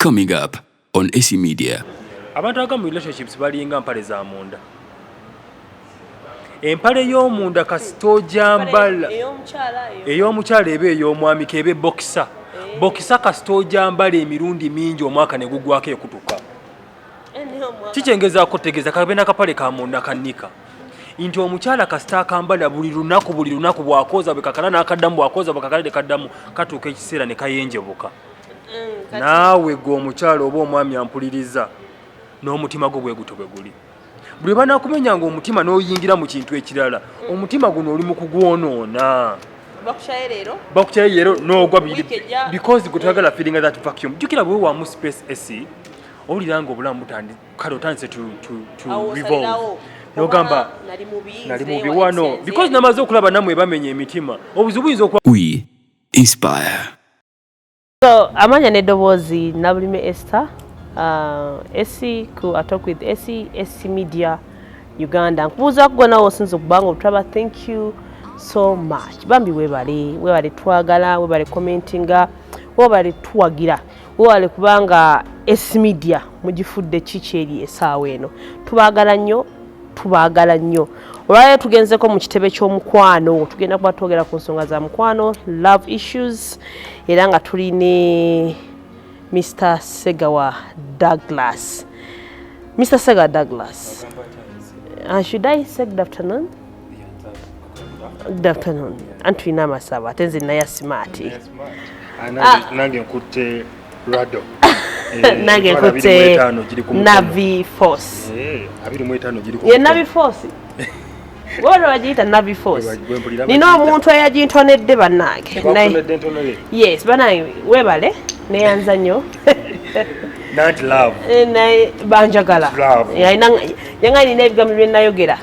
Coming up on AC Media. Abantu agamu relationships balinga mpale za munda. Empale y'omunda kastojambala. Ey'omukyala ebe ey'omwami kebe boxer. Boxer kastojambala emirundi mingi omwaka ne gugwako ekutuka. Kikyengeza kutegeeza kabena kapale ka munda kanika. Inti omukyala kasita akambala buli lunaku bwakoza bwekakala n'akaddamu bwakoza bwekakala kaddamu katuuka ekiseera ne kayenjebuka. Naawe gwe omukyala oba omwami ampuliriza n'omutima gwo bwe guto bwe guli. Buli banakumenyanga omutima n'oyingira mu kintu ekirala omutima guno oli mu kugwonoona. Bakukyaye leero n'ogwa because gutagala feeling that vacuum. Jukira bwe wamu space AC owuliranga obulamu butandi kale otandise to revolve. Nogamba nali mubi wano because namaze okulaba namwe bamenye emitima obuzibu buyinza okuba. We inspire. So amanya nedobozi nabulime Esther AC ku atalk with AC Media Uganda nkubuza kugona osinzo kubanga obutaba. Thank you so much bambi webale twagala webale commentinga webale tuwagira webale kubanga AC Media mugifudde kikyeri esaawa eno tubagala nnyo olwayo tugenzeko mu kitebe ky'omukwano tugenda kuba twogera ku nsonga za mukwano love issues era nga tuli ne Mr. Segawa Douglas. Mr. Segawa Douglas, should I say good afternoon? Good afternoon. Antwina masaba atenze naye smart. Nange nkutte rado. Nange nkutte Navy Force. 25 giri ku. Ye Navy Force. Wano wajita Navy Force. Nino omuntu eyagintonedde bannange. Yes, bannange webale neyanza nnyo. Not love. Naye banjagala. Yanga nina ebigambo bye nayogera.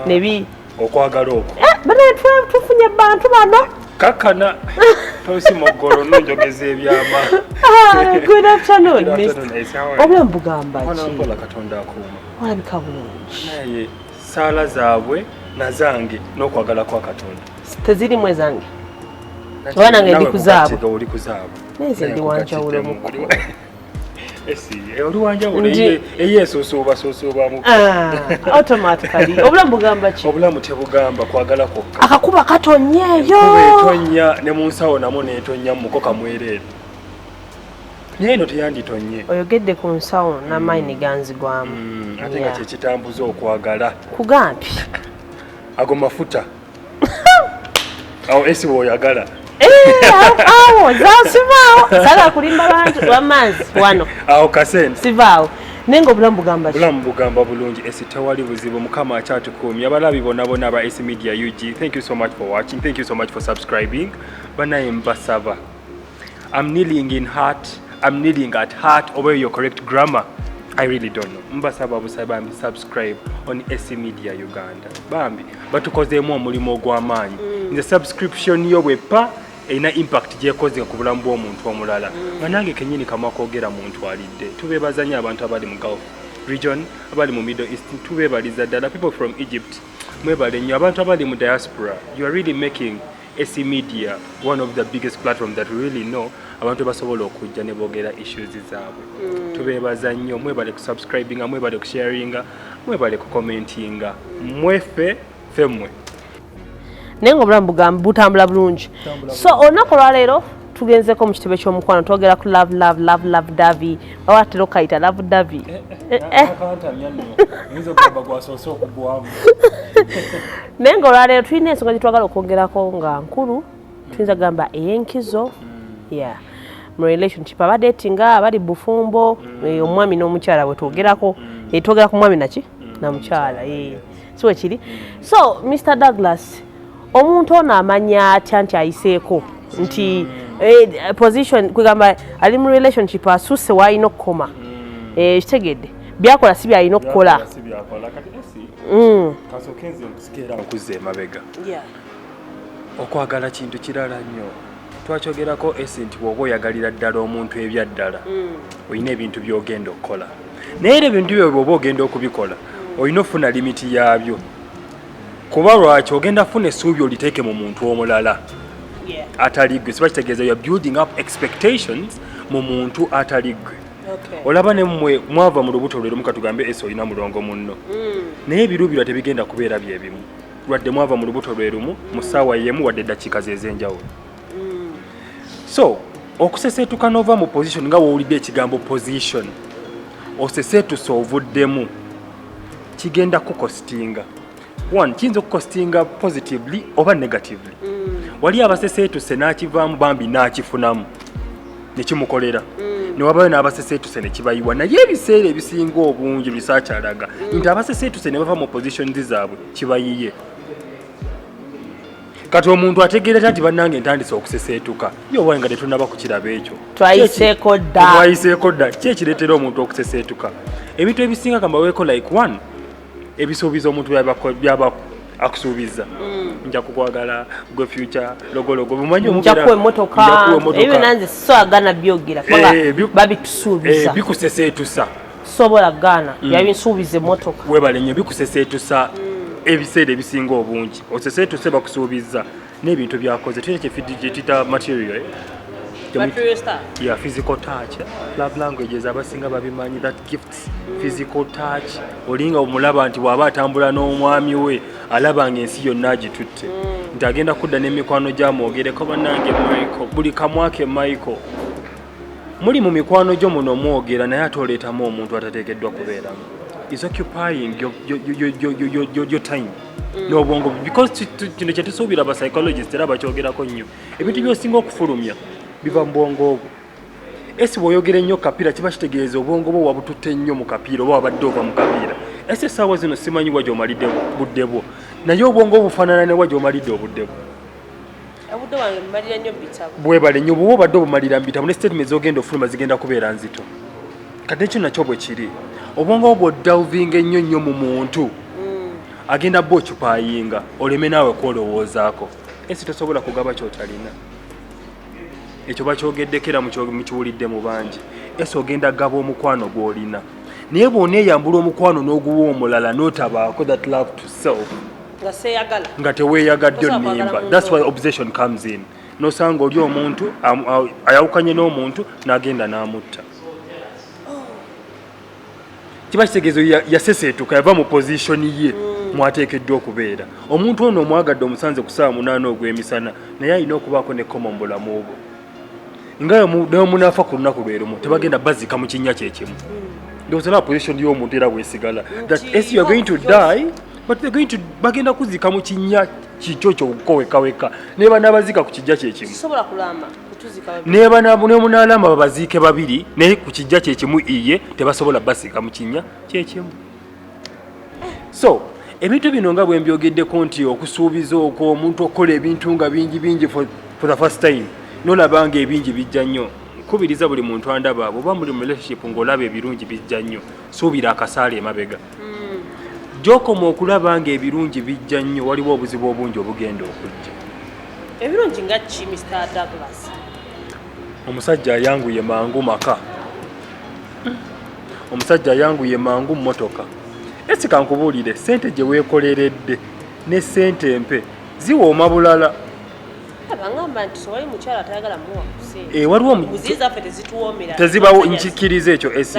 Nebi okwagala okwo. Bannange tufunye bantu bano. Kakana tosi mogoro nonjogeza ebyama. Good afternoon. Obulamu bugamba ki? Wanakola Katonda akuuma. Walabika bulungi. Naye saala zaabwe nazange n'okwagala kwa Katonda tezirimu ezange wanange ndi kuzaabwe oli kuzaabwe neze ndi wanjawulo mukulu oli wanjawulo eyesuusuuba mu automatically obulamu bugamba ki? Obulamu tebugamba kwagala kwokka akakuba katonyeeyo etonya ne mu nsawo namo neetonya mukoka mwereere naye no teyanditonye oyogedde ku nsawo n'amaanyi ganzigwamu ate nga kyekitambuza okwagala kugambi ago mafuta awo esi bw'oyagala awo zasivaawo sala kulimba bantu bamazi wano awo kasente sivaawo naye nga obulamu bugamba ki? Obulamu bugamba bulungi esi tewali buzibu mukama akyatukuumya abalabi bonna aba AC Media UG. Thank you so much for watching. Thank you so much for subscribing. Banaye mbasaba, I'm kneeling in heart, I'm kneeling at heart over your correct grammar. I really don't know. Mbasaba busaba subscribe on AC Media Uganda. Bambi batukozeemu omulimu ogw'amaanyi. Nze subscription yo bwepa erina impact gyekoze ku bulamu bw'omuntu omulala. Nange kenyini kama kwogera muntu alidde. Tubeebaza nnyo abantu abali mu Gulf region, abali mu Middle East, tubeebaliza ddala people from Egypt. Mwebale nnyo abantu abali mu diaspora. You are really making AC Media one of the biggest platforms that we really know. Abantu basobola okujja ne boogera issues zaabwe. Tubeebaza nnyo mwebale ku subscribinga, mwebale ku sharinga, mwebale ku commentinga. Mwefe femwe. Naye nga obulamu bugamba butambula bulungi. So olunaku olwaleero tugenzeko mu kitebe ky'omukwano twogera ku love Davi awatera okayita love Davi. Naye nga olwaleero tulina ensonga gyetwagala okwongerako nga nkulu tuyinza gamba ey'enkizo mu relationship abadetinga abali bufumbo omwami n'omukyala bwe twogerako twogera ku mwami naki na mukyala si wekiri. So Mr. Douglas, omuntu ono amanya atya nti ayiseeko nti position kwegamba ali mu relationship asuse w'alina okukoma kitegedde byakola si byalina okukola kasooke nze nkusikeera okuzza emabega okwagala kintu kirala nnyo twakyogerako esi nti bw'oba oyagalira ddala omuntu ebyaddala olina ebintu by'ogenda okukola naye era ebintu byo bw'oba ogenda okubikola olina ofuna limiti yaabyo kuba lwaki ogenda funa essuubi oliteeke mu muntu omulala atali gwe. Siba kitegeeza you are building up expectations mu muntu atali gwe. olaba ne mmwe mwava mu lubuto lwe muka tugambe ese olina mulongo munno naye ebiruubirwa tebigenda kubeera bye bimu lwadde mwava mu lubuto lwe lumu mu ssaawa yemu wadde eddakiika z'ez'enjawulo so okuseseetuka n'ova mu position nga woowulidde ekigambo position oseseetuse ovuddemu kigenda kukostinga one kiyinza okukostinga positively oba negatively wali abaseseetuse n'akivaamu bambi n'akifunamu ne kimukolera ne wabayo n'abaseseetuse ne kibayiwa naye ebiseera ebisinga obungi research alaga nti abaseseetuse ne bava mu positions zaabwe kibayiye kati omuntu ategeerera nti bannange ntandise okuseseetuka yowaye nga tetunaba kukiraba ekyo twayiseeko dda ki ekireetera omuntu okuseseetuka ebintu ebisinga kambaweeko like one ebisuubizo omuntu byaba akusuubiza nja kukwagala gwe future logologo bumanyi njakuwa emmotoka ebyo nanze soagana byogera kubanga babitusuubiza bikuseseetusa sobola gana yabinsuubiza emmotoka webale nnyo bikuseseetusa ebiseera ebisinga obungi oseseetuse bakusuubiza n'ebintu byakoze tulina kyetuyita material physical touch love languages abasinga babimanyi that gifts physical touch olinga omulaba nti bw'aba atambula n'omwami we alaba ng'ensi yonna agitutte nti agenda kudda n'emikwano gy'amwogereko bannange Michael buli kamwake Michael muli mu mikwano gyo muno mwogera naye ate oleetamu omuntu atateekeddwa kubeeramu is occupying your time n'obwongo because kino kye tusuubira aba psychologist era bakyogerako nnyo ebintu by'osinga okufulumya biva mu bwongo obwo esi bw'oyogera ennyo kapiira kiba kitegeeza obwongo bwo wabututte nnyo mu kapiira oba wabadde ova mu kapiira esi essaawa zino simanyi wa gy'omalidde budde bwo naye obwongo bufaanana ne wa gy'omalidde obudde bwo bwebale nnyo bwoba obadde obumalira mu bitabu ne statement z'ogenda ofuluma zigenda kubeera nzito kati nekyo nakyo bwe kiri obwongo bwo delving ennyo nnyo mu muntu agenda bwo okupayinga oleme naawe kwolowoozaako esi tosobola kugaba kyotalina ekyo bakyogeddekera mukiwulidde mu bangi esi ogenda gaba omukwano gw'olina naye bw'oneeyambula omukwano n'oguwa omulala n'otabaako that love to self nga teweeyagadde onnimba that's why obsession comes in nosanga oli omuntu ayawukanye n'omuntu n'agenda n'amutta kiba kitegeezo yaseseetuka yava mu position ye mwateekeddwa okubeera omuntu ono omwagadde omusanze ku ssaawa 8 ogw'emisana naye alina okubaako nekkoma mu bulamu obwo nga neomunaafa ku lunaku lwe lumu tebagenda bazika mu kinnya kyekimu ndowooza position y'omuntu era bwesigala that as you are going to die but bagenda kuzika mu kinnya kikyo kyokowekaweka neba n'abazika ku kijja kyekimu neba nemunaalamba babaziike babiri naye ku kijja kyekimu iye tebasobola basika mu kinnya kyekimu so ebintu bino nga bwe mbyogeddeko nti okusuubiza okwo omuntu okukola ebintu nga bingi for the first time nolabanga ebingi bijja nnyo nkubiriza buli muntu andaba oba muli mu relationship ng'olaba ebirungi bijja nnyo suubira akasaala emabega gy'okoma okulaba nga ebirungi bijja nnyo waliwo obuzibu obungi obugenda okujja ebirungi nga ki Mr. Douglas omusajja ayanguye mangu maka omusajja ayanguye mangu mmotoka esi kankubuulire sente gye weekoleredde ne sente empe ziwooma bulala abangamba nti sowali mukyala atayagala muwa kusente waliwo muzizaffe tezituwoomera tezibawo nkikiriza ekyo esi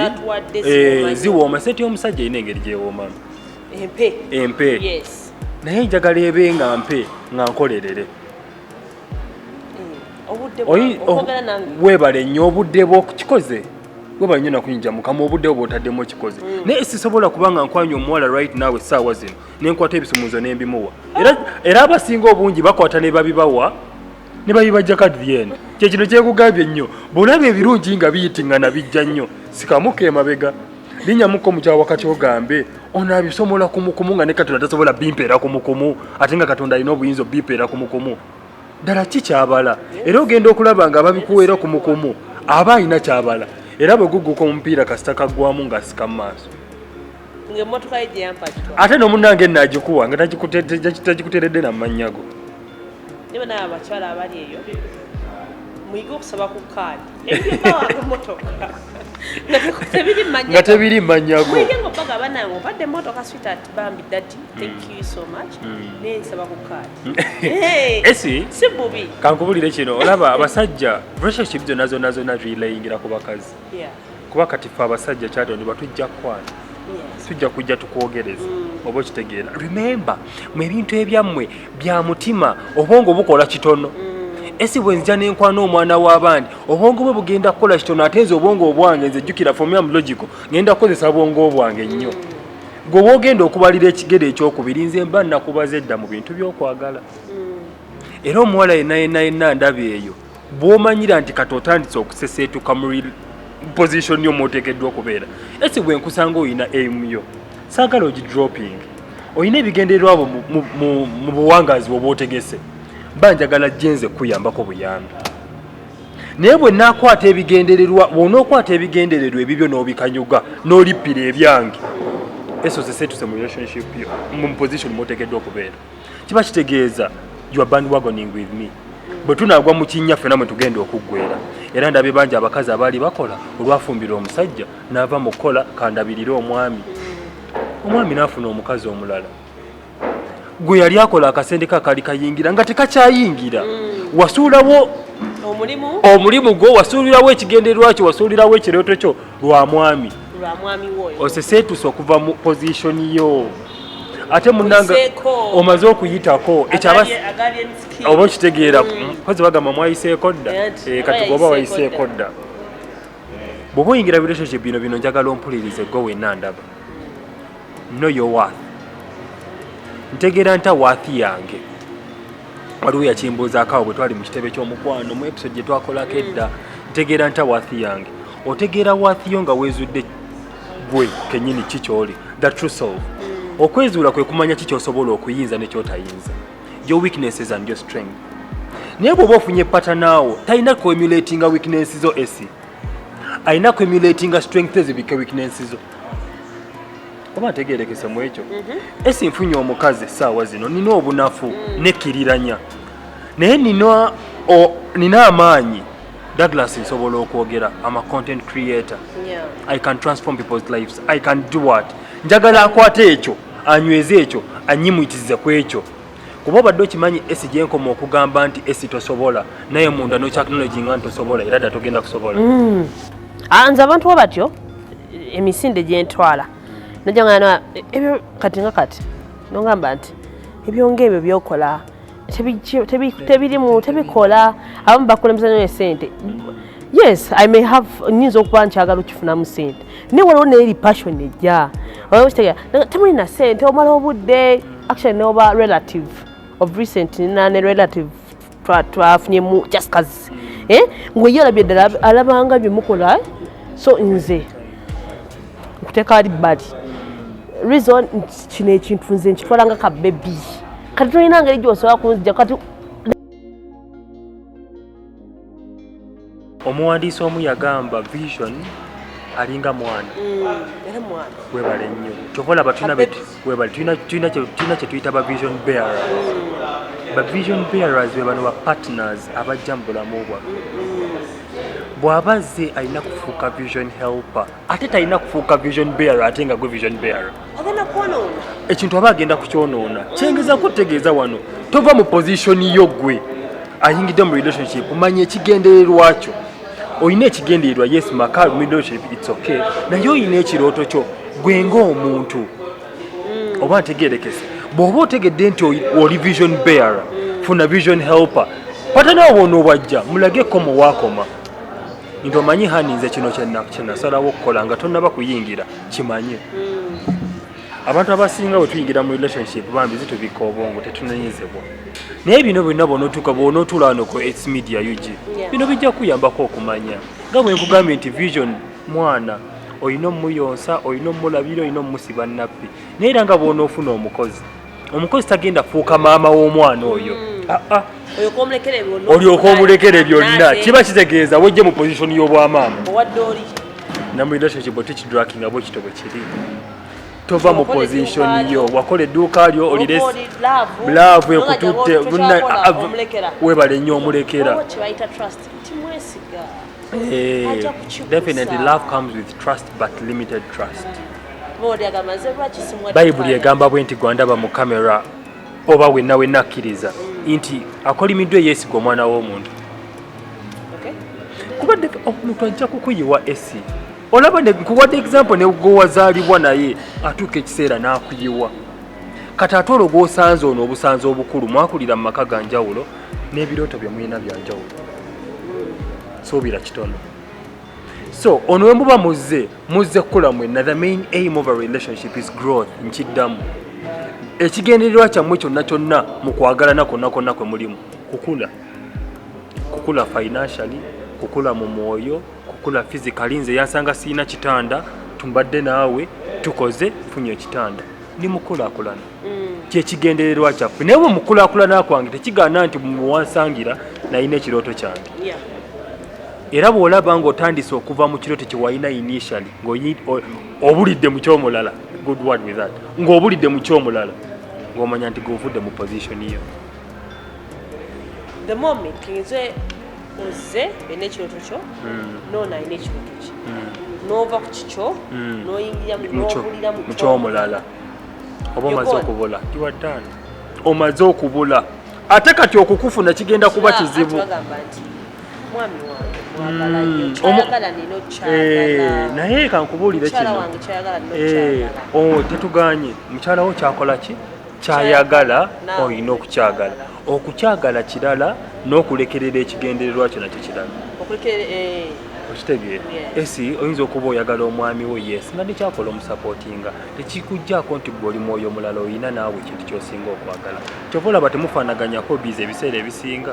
ziwooma sente y'omusajja erina engeri gyewoomamu empe yes naye njagala ebe nga mpe nga nkolerere weebale nnyo obudde bwo kikoze webale nnyo nakuyinja mukama obudde bwo bw'otaddemu okikoze naye sisobola kuba nga nkwanya omuwala right now essaawa zino nenkwata ebisumuzo n'embimuwa era abasinga obungi bakwata ne babibawa ne babibajja kadiyeni kyekino kyekugambye nnyo bw'olaba ebirungi nga biyitingana bijja nnyo sikamuka emabega linnyamuko mukyawa wakati ogambe ono abisomola kumukumu nga ne katonda tasobola bimpeera kumukumu ate nga katonda alina obuyinza obimpeera kumukumu ddala ki kyabala era ogenda okulaba nga ababikuweera kumukumu aba alina kyabala era bwe gugguka omupiira kasita kaggwamu ng'asika mu maaso ate n'omunnange nnaagikuwa nga tagikuteredde namanyago niba naye abakyala abali eyo muyige okusaba ku kaadi ebyobawa emmotoka nga tebiri manyago muyige ng'obaga banange obadde emmotoka sweetheart bambi daddy thank you so much nensaba ku kaadi esi si bubi kankubulire kino olaba abasajja relationship zonna relayingira ku bakazi kuba kati ffe abasajja kyatondibwa tujja kwana tujja kujja tukwogereza oba okitegeera. Remember mu ebintu ebyammwe bya mutima obwongo bukola kitono. Esi bwe nzija nenkwana omwana w'abandi obwongo bwe bugenda kukola kitono ate nze obwongo obwange nze jjukira for me am logical ngenda kukozesa bwongo bwange nnyo. Gwe bwogenda okubalira ekigere ekyokubiri nze mba nakubaza edda mu bintu by'okwagala. Era omuwala yenna ndaba eyo bw'omanyira nti kati otandise okuseseetuka mu position yo mwoteekeddwa okubeera. Esi bwe nkusanga oyina aim yo saagala ogidropping. Oyina ebigendererwa abo mu buwangazi bwe bw'otegese. Banjagala jenze kuyambako buyambi. Naye bwe naakwata ebigendererwa bw'onookwata ebigendererwa ebibyo n'obikanyuga n'olippira ebyange. Eso sesetuse mu relationship yo mu position mwoteekeddwa okubeera. Kiba kitegeeza you are bandwagoning with me. Bwe tunaagwa mu kinnya ffenna mwe tugenda okuggwera. Era ndabye bangi abakazi abaali bakola olwafumbira omusajja n'ava mu kukola kandabirire omwami. Omwami n'afuna omukazi omulala. Gwe yali akola akasente kakali kayingira nga tekakyayingira. Wasuulawo omulimu gwo, wasuulirawo ekigendererwa kyo, wasuulirawo ekirooto kyo lwa mwami. Oseseetuse okuva mu position yo. Ate munanga omaze okuyitako oba okitegeera kozi bagamba mwayiseko dda kati bw'oba wayiseeko dda. Bw'oba oyingira relationship bino njagala ompulirize gwe wenna ndaba. Know your worth. Ntegeera nta worth yange. Waliwo yakimbuuzaako awo bwe twali mu kitebe ky'omukwano mu episode gye twakolako edda. Ntegeera nta worth yange. Otegeera worth yo nga weezudde gwe kennyini kikyoli. The true self. Okwezuula kwe kumanya kikyosobola okuyinza nekyotayinza. Your weaknesses and your strength. Naye bw'oba ofunye patanaawo talina kuemulatinga weaknesses zo esi. Alina kuemulatinga strength ezibike weaknesses zo. Oba ntegeerekese mu ekyo. Esi nfunye omukazi essaawa zino nina obunafu nekkiriranya. Naye nina amaanyi. Douglas nsobola okwogera. I'm a content creator. I can transform people's lives. I can do what? Njagala akwate ekyo, anyweze ekyo, anyimuyitirize ku ekyo. Kuba obadde okimanyi esi gye nkoma okugamba nti esi tosobola naye munda n'okyakunologi nga ntosobola era ddala togenda kusobola. Nze abantu bo batyo emisinde gye ntwala najja ebyo kati nga kati nongamba nti ebyonga ebyo byokola tebikola abamu bakulembeza nyo esente. Yes, I may have nyinza okuba nkyagala okufunamu sente naye waliwo neeri passion ejja temulina sente omala obudde actually noba relative of recent nina ne relative twafunyemu just cause ngwe yalabye ddala alabanga byemukola so nze nkuteeka ali bali reason kino ekintu nze nkitwalanga ka bebi kati tolina ngeri gy'osobola kunzija kati. Omuwandiisi omu yagamba vision alinga mwana. Webale nnyo. Kyova tulina kye tuyita ba vision bearers. Ba vision bearers be bano ba partners abajja mu bulamu bwaffe. Bw'abazze alina kufuuka vision helper ate talina kufuuka vision bearer ate nga gwe vision bearer. Ekintu aba agenda kukyonoona. Kyengeza kutegeeza wano tova mu position yo gwe ayingidde mu relationship manya ekigendererwa kyo. Oyina ekigendererwa yes maka relationship it's okay naye oyina ekirooto kyo gwe ng'omuntu. Oba ntegeerekese bw'oba otegedde nti oli vision bearer funa vision helper patanawo bw'onoobwajja mulageko mu wakoma nti omanyi hani nze kino kyenasalawo okukola nga tonnaba kuyingira kimanye. Abantu abasinga bwe tuyingira mu relationship bambi zitubika obwongo tetunanyizibwa. Naye bino byonna bw'onootuula wano ku its media UG bino bijja kuyambako okumanya nga bwe nkugambye nti vision mwana olina omuyonsa olina omulabira olina omusiba nnappi naye era nga bw'onoofuna omukozi tagenda fuuka maama w'omwana oyo olyoka omulekere byonna kiba kitegeeza wejje mu position y'obwamaama na mu relationship otekidrakinga bwe kito bwe kiri. Tova mu position yo wakola edduuka lyo oliresi love ekututte webale nnyo omulekera. Definitely love comes with trust but limited trust. Bayibuli egamba bwe nti gwandaba mu kamera oba wenna akkiriza nti akolimiddwa yeesiga omwana w'omuntu. Kubadde omuntu ajja kukuyiwa esi olaba ne kuwadde example ne gwewazaalibwa naye atuuka ekiseera n'akuyiwa kati ate olwo gw'osanze ono obusanze obukulu mwakulira mu maka ga njawulo n'ebirooto bye mulina bya njawulo suubira kitono so ono we muba muzze kukula mwenna the main aim of a relationship is growth nkiddamu ekigendererwa kyammwe kyonna mu kwagalana konna kwe mulimu kukula financially kukula mu mwoyo kukula physically nze yansanga siina kitanda tumbadde naawe tukoze funye ekitanda ni mukulaakulana kyekigendererwa kyaffe naye bwe mukulaakulana kwange tekigaana nti muwansangira nayina ekirooto kyange era bw'olaba ng'otandise okuva mu kirooto kye wayina initially ng'obulidde mu kyomulala good word with that ng'obulidde mu kyomulala ng'omanya nti govudde mu position yo the moment nze ozze ene ekirooto kyo noona ayina ekirooto kye n'ova ku kikyo n'oyingira n'obulira mu kyomulala oba omaze okubula tiwaddaana omaze okubula ate kati okukufuna kigenda kuba kizibu mwami wange kyayagala nina okyagala naye kankubuulire kino tetuganye mukyala wo kyakola ki kyayagala olina okukyagala okukyagala kirala n'okulekerera ekigendererwa kyo nakyo kirala okitegeera esi oyinza okuba oyagala omwami wo yes nga nekyakola omusapootinga tekikugjaako nti gwe oli mwoyo omulala oyina naawe ekintu kyosinga okwagala kyova olaba temufaanaganyako biza ebiseera ebisinga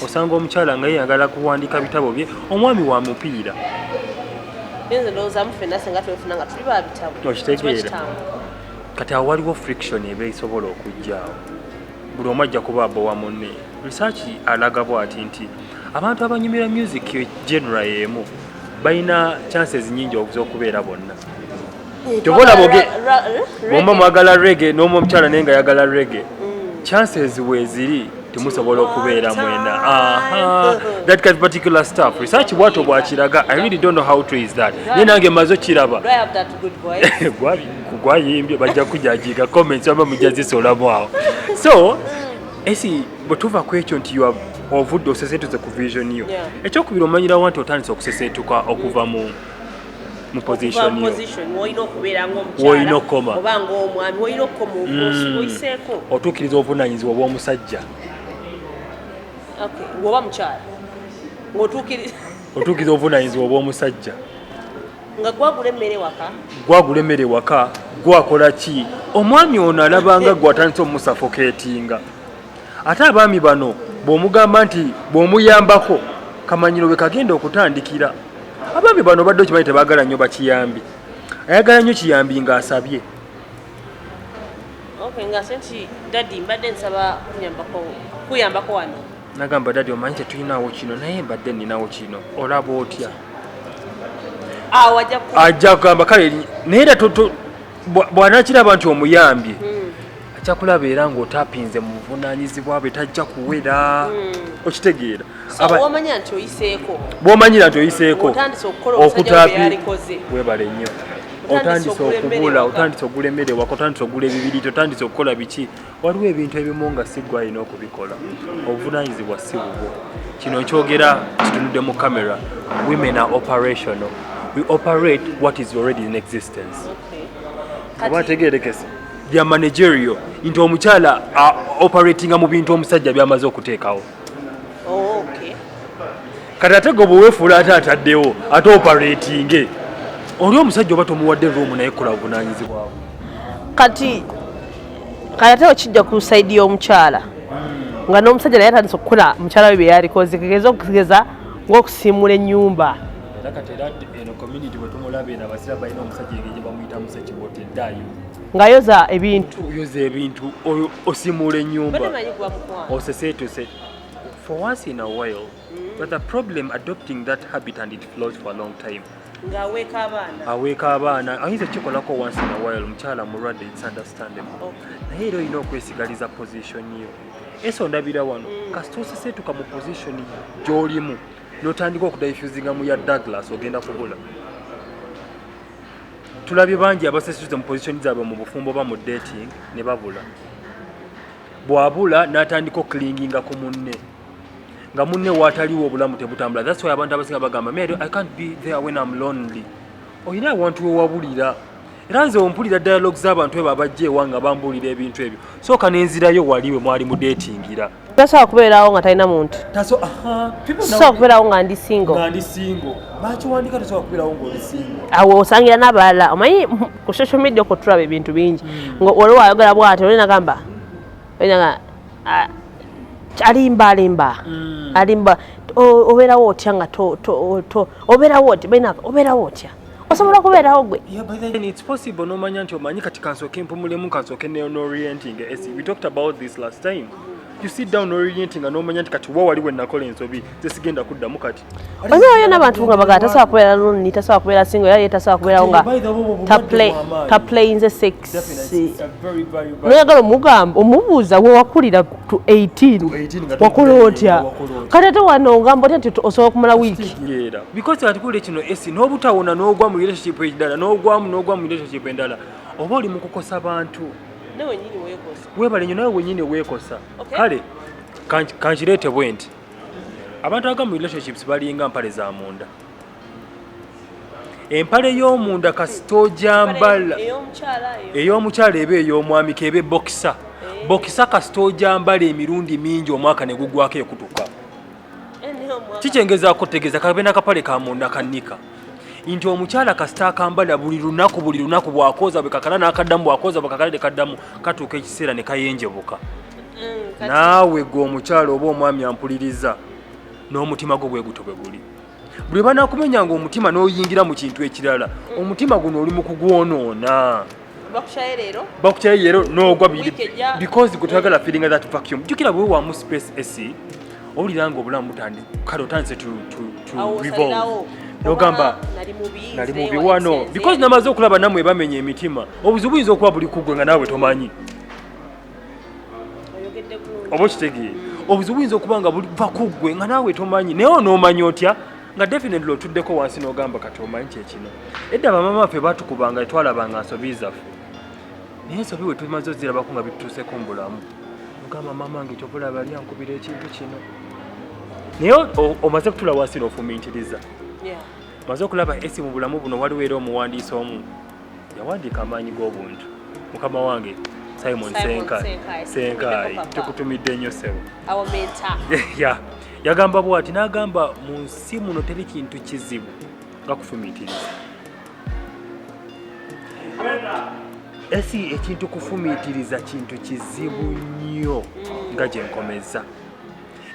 osanga omukyala nga yeyagala kuwandiika bitabo bye omwami wa mupiira okitegeera kati awo waliwo friction eba esobola okujjaawo buli omu ajja kuba aba wa munne research alaga bw'ati nti abantu abanyumira music genre y'emu balina chances nyingi okubeera bonna tobola bomba mwagala reggae n'omu omukyala naye nga yagala reggae chances weeziri temusobola okubeera mwena that kind of particular stuff research bwato bwakiraga I really don't know how true is that naye nange maze okiraba gwayimbye bajja kujajiga comments aba mujazisolamu awo so esi bwe tuva ku ekyo nti ovudde oseseetuze ku vision yo ekyokubiri omanyirawo nti otandise okuseseetuka okuva mu position yo woyina okukoma otuukiriza obuvunaanyizibwa bw'omusajja otuukiriza obuvunaanyizibwa bw'omusajja nga gwagula emmere waka gwakola ki omwami ono alabanga gwatandise omusafokeetinga ate abaami bano bw'omugamba nti bw'omuyambako kamanyiro bwe kagenda okutandikira abaami bano badde okimanyi tebaagala nnyo bakiyambi ayagala nnyo kiyambi ng'asabye nagamba dadi omanyi tetulinawo kino naye mbadde nninawo kino olaba otya ajja kugamba kale naye era bw'anaakiraba nti omuyambye ajja kulaba era ng'otapinze mu buvunaanyizibwa bwe tajja kuwera okitegeera bw'omanyira nti oyiseeko okutapya webale nnyo otandise okubula otandise ogula emmere waka otandise ogula ebibiriti otandise okukola biki waliwo ebintu ebimu nga si gwe alina okubikola obuvunaanyizibwa si bubwo kino nkyogera kitunudde mu camera women are operational we operate what is already in existence oba tegeerekese bya managerial nti omukyala operatinga mu bintu omusajja byamaze okuteekawo kati ate gwe bweweefuula ate ataddewo ate operatinge oli omusajja oba tomuwadde ruumu naye kola buvunaanyizibwawo kati ate okijja ku saidi y'omukyala nga n'omusajja naye atandise okukola mukyala we bye yalikoze kegeza ng'okusiimula ennyumba era kati era eno community bwe tumulaba eno abasira balina omusajja engeri bamuyita musekiboteddayo ng'ayoza ebintu oyoza ebintu osiimula ennyumba oseseetuse for once in a while but the problem adopting that habit and it flows for a long time aweeka abaana ayinza kikolako once in a while mukyala mulwadde it's understandable naye era olina okwesigaliza position yo ese ondabira wano kasita oseseetuka mu position gy'olimu n'otandika okudifusinga mu ya Douglas ogenda kubula tulabye bangi abasesetuze mu position zaabwe mu bufumbo ba mu dating ne babula bw'abula n'atandika okulinginga ku munne nga munne waataliwo obulamu tebutambula that's why abantu abasinga bagamba I can't be there when I'm lonely oyina awantu wewabulira era nze ompulira dialogue z'abantu ebo abajja ewa nga bambuulira ebintu ebyo sooka nenzirayo waliwe mwali mu datingira tasobola kubeerawo nga talina muntu tasobola kubeerawo nga ndi single bakiwandika tasobola kubeerawo ng'oli single awo osangira n'abalala omanyi ku social media okwo tulaba ebintu bingi waliwo ayogera bw'ati olinagamba alimba obeerawo otya nga obeerawo otya benaka obeerawo otya osobola kubeerawo gwe it's possible nomanya nti omanyi kati kansooke mpumulemu kansooke no-orienting we talked about this last time you sit down orienting nga nomanya nti kati waliwo nakola ensobi zesigenda kuddamu kati oyo n'abantu nga bagala tasobola kubeera lonely tasobola kubeera single era ye tasobola kubeerawo nga taplayinze sex noyagala omugamba omubuuza wewakulira to 18 wakola otya kati ate wano ogamba otya nti osobola kumala wiiki because atikule kino esi n'obutawona n'ogwa mu relationship endala n'ogwa mu relationship endala oba oli mu kukosa bantu webale nyo nawe wenyini weekosa kale kankireete bwe nti abantu aga mu relationships balinga mpale za munda empale y'omunda kasitoojambala ey'omukyala eba ey'omwami keba bokisa kasitoojambala emirundi mingi omwaka ne gugwako ekutuka kikyengezaako tegeeza kabe nakapale ka munda kannika nti omukyala kasita akambala buli lunaku bwakoza bwekakala n'akaddamu bwakoza bwekakala tekaddamu katuuka ekiseera ne kayenjebuka naawe gwe omukyala oba omwami ampuliriza n'omutima gwo bwe guto bwe guli buli banakumenyanga omutima n'oyingira mu kintu ekirala omutima guno oli mu kugwonoona bakukyayo leero n'ogwa because gwe toyagala feeling that vacuum jjukira bwe wamu space esi owulira nga obulamu kale otandise to revolve nogamba nali mubi wano because namaze okulaba namwe bamenya emitima obuzibu buyinza okuba buli kugwe nga naawe tomanyi oba kitegeye obuzibu buyinza okuba nga buva kuggwe nga naawe tomanyi naye onoomanyi otya nga definitely otuddeko wansi n'ogamba kati omanyi kyekino edda bamama baffe batukubanga etwalabanga nsobi zaffe naye ensobi we tumaze ozirabako nga bitutuuseko mu bulamu ogamba mama nga ekyobulaba ali ankubira ekintu kino naye omaze kutula wansi n'ofumiitiriza maze okulaba esi mu bulamu buno waliwo era omuwandiisi omu yawandiika amaanyi g'obuntu mukama wange Simon Senkai tukutumidde nnyo sebo yagamba bw'ati n'agamba mu nsi muno teri kintu kizibu nga kufumiitiriza esi ekintu kufumiitiriza kintu kizibu nnyo nga gye nkomeza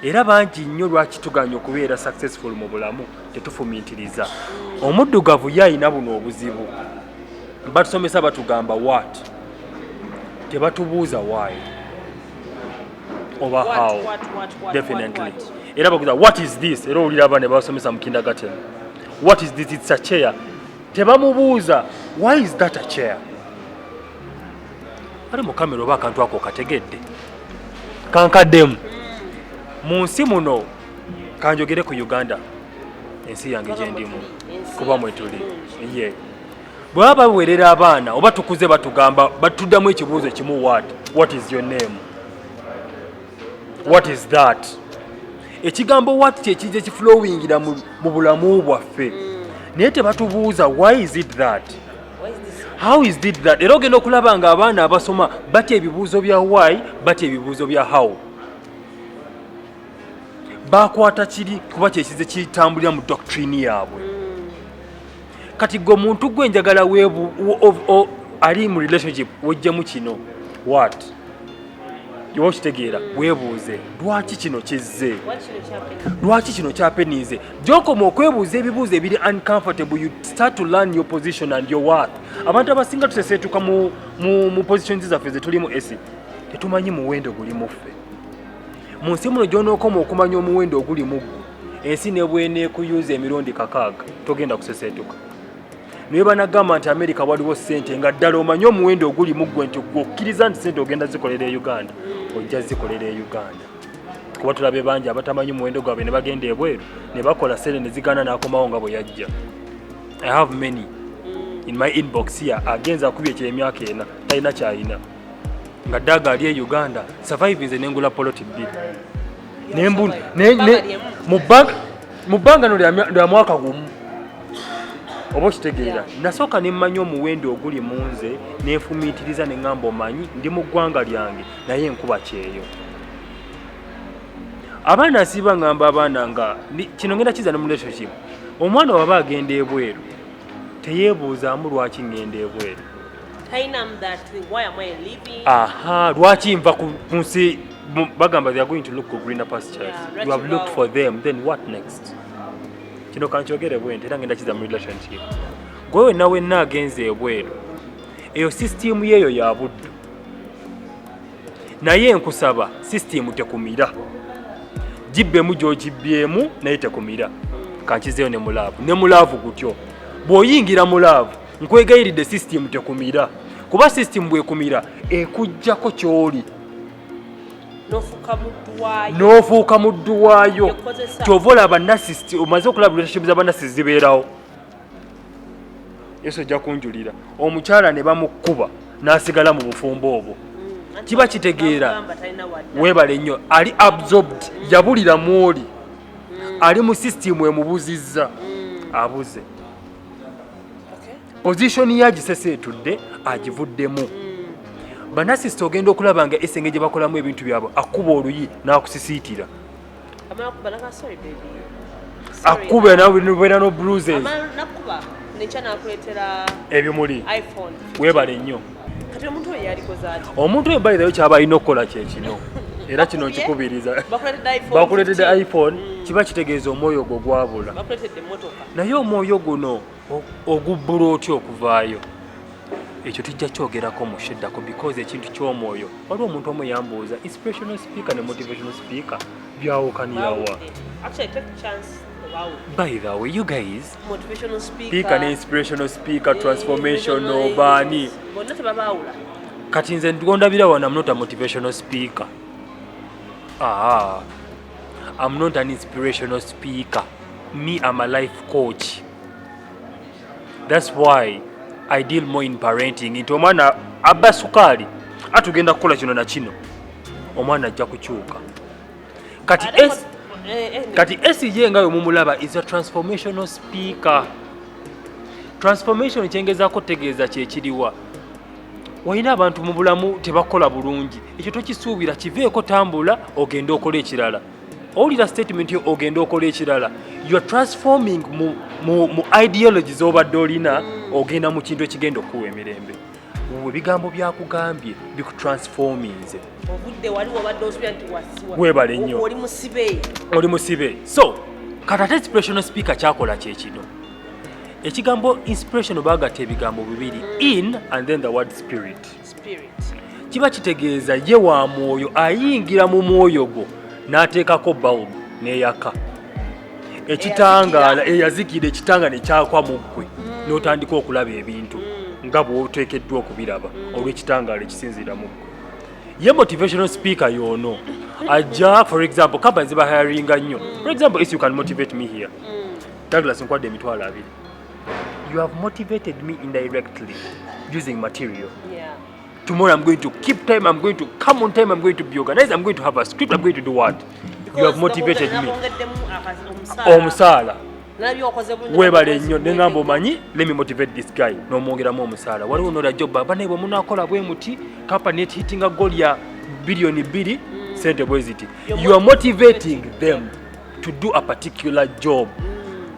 era bangi nnyo lwaki tuganya okubeera successful mu bulamu tetufumiitiriza omuddugavu ye ayina buno obuzibu batusomesa batugamba what tebatubuuza why oba how definitely era bakuza what is this era olira abaana basomesa mu kindergarten what is this it's a chair tebamubuuza why is that a chair ali mu kamera oba akantu ako kategedde kankaddemu mu nsi muno kanjogere ku Uganda ensi yange gye ndimu kuba mwetuli ye bwe baba bawerera abaana oba tukuze batugamba batuddamu ekibuuzo kimu what is your name what is that ekigambo what kyekize kiflowingira mu bulamu bwaffe naye tebatubuuza why is it that how is it that era ogenda okulaba nga abaana abasoma batya ebibuuzo bya why batya ebibuuzo bya how bakwata kiri kuba kyekize kitambulira mu doctrine yaabwe kati gwe muntu gwe njagala ali mu relationship wejjemu kino what yokitegeera weebuuze lwaki kino kizze lwaki kino kyapenize gyokoma okwebuuza ebibuuzo ebiri uncomfortable you start to learn your position and your worth abantu abasinga tuseseetuka mu positions zaffe zetulimu esi tetumanyi muwendo guli muffe mu nsi muno gy'onookoma okumanya omuwendo oguli muggu ensi ne bw'eneekuyuuza emirundi 6 togenda kuseseetuka naye banagamba nti America waliwo ssente nga ddala omanye omuwendo oguli muggwe nti okkiriza nti ssente ogenda zikolera e Uganda ojja zikolera e Uganda kuba tulabe bangi abatamanyi omuwendo gwabwe ne bagenda ebweru ne bakola ssente ne zigaana n'akomawo nga bwe yajja I have many in my inbox here agenza akubye eky'emyaka 4 talina kyalina nga ddaga ali e Uganda survivinze n'engula poloti bbiri mu bbanga no lya mwaka gumu oba okitegeera nasooka ne mmanya omuwendo oguli mu nze nenfumiitiriza ne ŋŋamba omanyi ndi mu ggwanga lyange naye enkuba kyeyo. Abaana nsiiba ŋŋamba abaana nga kino ngenda kiza ne mu relationship, omwana waba agenda ebweru teyeebuuzaamu lwaki ŋŋenda ebweru. Lwaki nva ku nsi bagamba they are going to look for greener pastures. You have looked for them, then what next? Kino kankyogere bwente era ngenda kiza mu relationship. Gwe wenna wenna agenze ebweru eyo sisitimu yeeyo ya buddu, naye nkusaba sisitimu tekumira, gibbemu gy'ogibbyemu naye tekumira. Kankizeeyo ne mulaavu gutyo, bw'oyingira mulaavu nkwegayiridde sisitimu tekumira, kuba sisitimu bwekumira ekuggyako ky'oli n'ofuuka muddu waayo. Kyova olaba nasisiti omaze okulaba relationship z'abannasisi zibeerawo. Yesu ojja kunjulira omukyala ne bamukuba n'asigala mu bufumbo obwo, kiba kitegeera weebale nnyo ali absorbed, yabulira mwoli, ali mu sisitimu emubuzizza, abuze pozishoni yagiseseetudde agivuddemu. Bannasisi ogenda okulaba nga esenge gye bakolamu ebintu byabwe akuba oluyi n'akusisiitira, akuba nabeera no bruises ebimuli. Weebale nnyo omuntu oyo bayirayo kyaba alina okukola kyekino, era kino nkikubiriza. Bakuleetedde iPhone, kiba kitegeeza omwoyo gwo gwabula, naye omwoyo guno ogubbula otya okuvaayo? Ekyo tujja kyogerako mu sheddako because ekintu ky'omwoyo, waliwo omuntu omu yambuuza inspirational speaker ne motivational speaker byawukaniyawa? By the way, you guys, motivational speaker ne inspirational speaker, transformational baani kati nze ndondabira wana, I'm not a motivational speaker. I'm not an inspirational speaker. Me, I'm a life coach. That's why I deal more in parenting. Into omwana abba sukaali atugenda kukola kino na kino, omwana ajja kukyuka. Kati SJ ngayo mumulaba is a transformational speaker. Transformation kyengezaako tegeeza kyekiriwa. Walina abantu mu bulamu tebakola bulungi, ekyo tokisuubira, kiveeko tambula ogenda okola ekirala. Owulira statement yo ogenda okola ekirala. You are transforming mu ideologies obadde olina, ogenda mu kintu ekigenda okuwa emirembe. Ebigambo byakugambye bikutransforminze. Obudde wali obadde osubira nti wasiwa. Weebale nnyo. Oli musibe. So, kati inspirational speaker kyakola kyekino. Ekigambo inspiration bagatta ebigambo bibiri, in and then the word spirit. Kiba kitegeeza ye wa mwoyo ayingira mu mwoyo gwo n'ateekako bulb n'eyaka. Ekitangaala eyazikira ekitanga ne kyakwa mu ggwe n'otandika okulaba ebintu nga bw'oteekeddwa okubiraba olw'ekitangaala ekisinziira mu ggwe. Ye motivational speaker y'ono ajja, for example, companies ziba hiringa nnyo. For example, if you can motivate me here, Douglas nkwadde emitwalo 2. You have motivated me indirectly using material. Yeah. Tomorrow I'm going to keep time, I'm going to come on time, I'm going to be organized, I'm going to have a script, I'm going to do what? Because you have motivated me. Omusaala. Weebale nnyo nengamba omanyi, let me motivate this guy. N'omwongeramu omusaala. Waliwo nola job abana bwe munaakola bwe muti, company hitting a goal ya bilioni 2 sente bwe ziti. You are motivating them to do a particular job.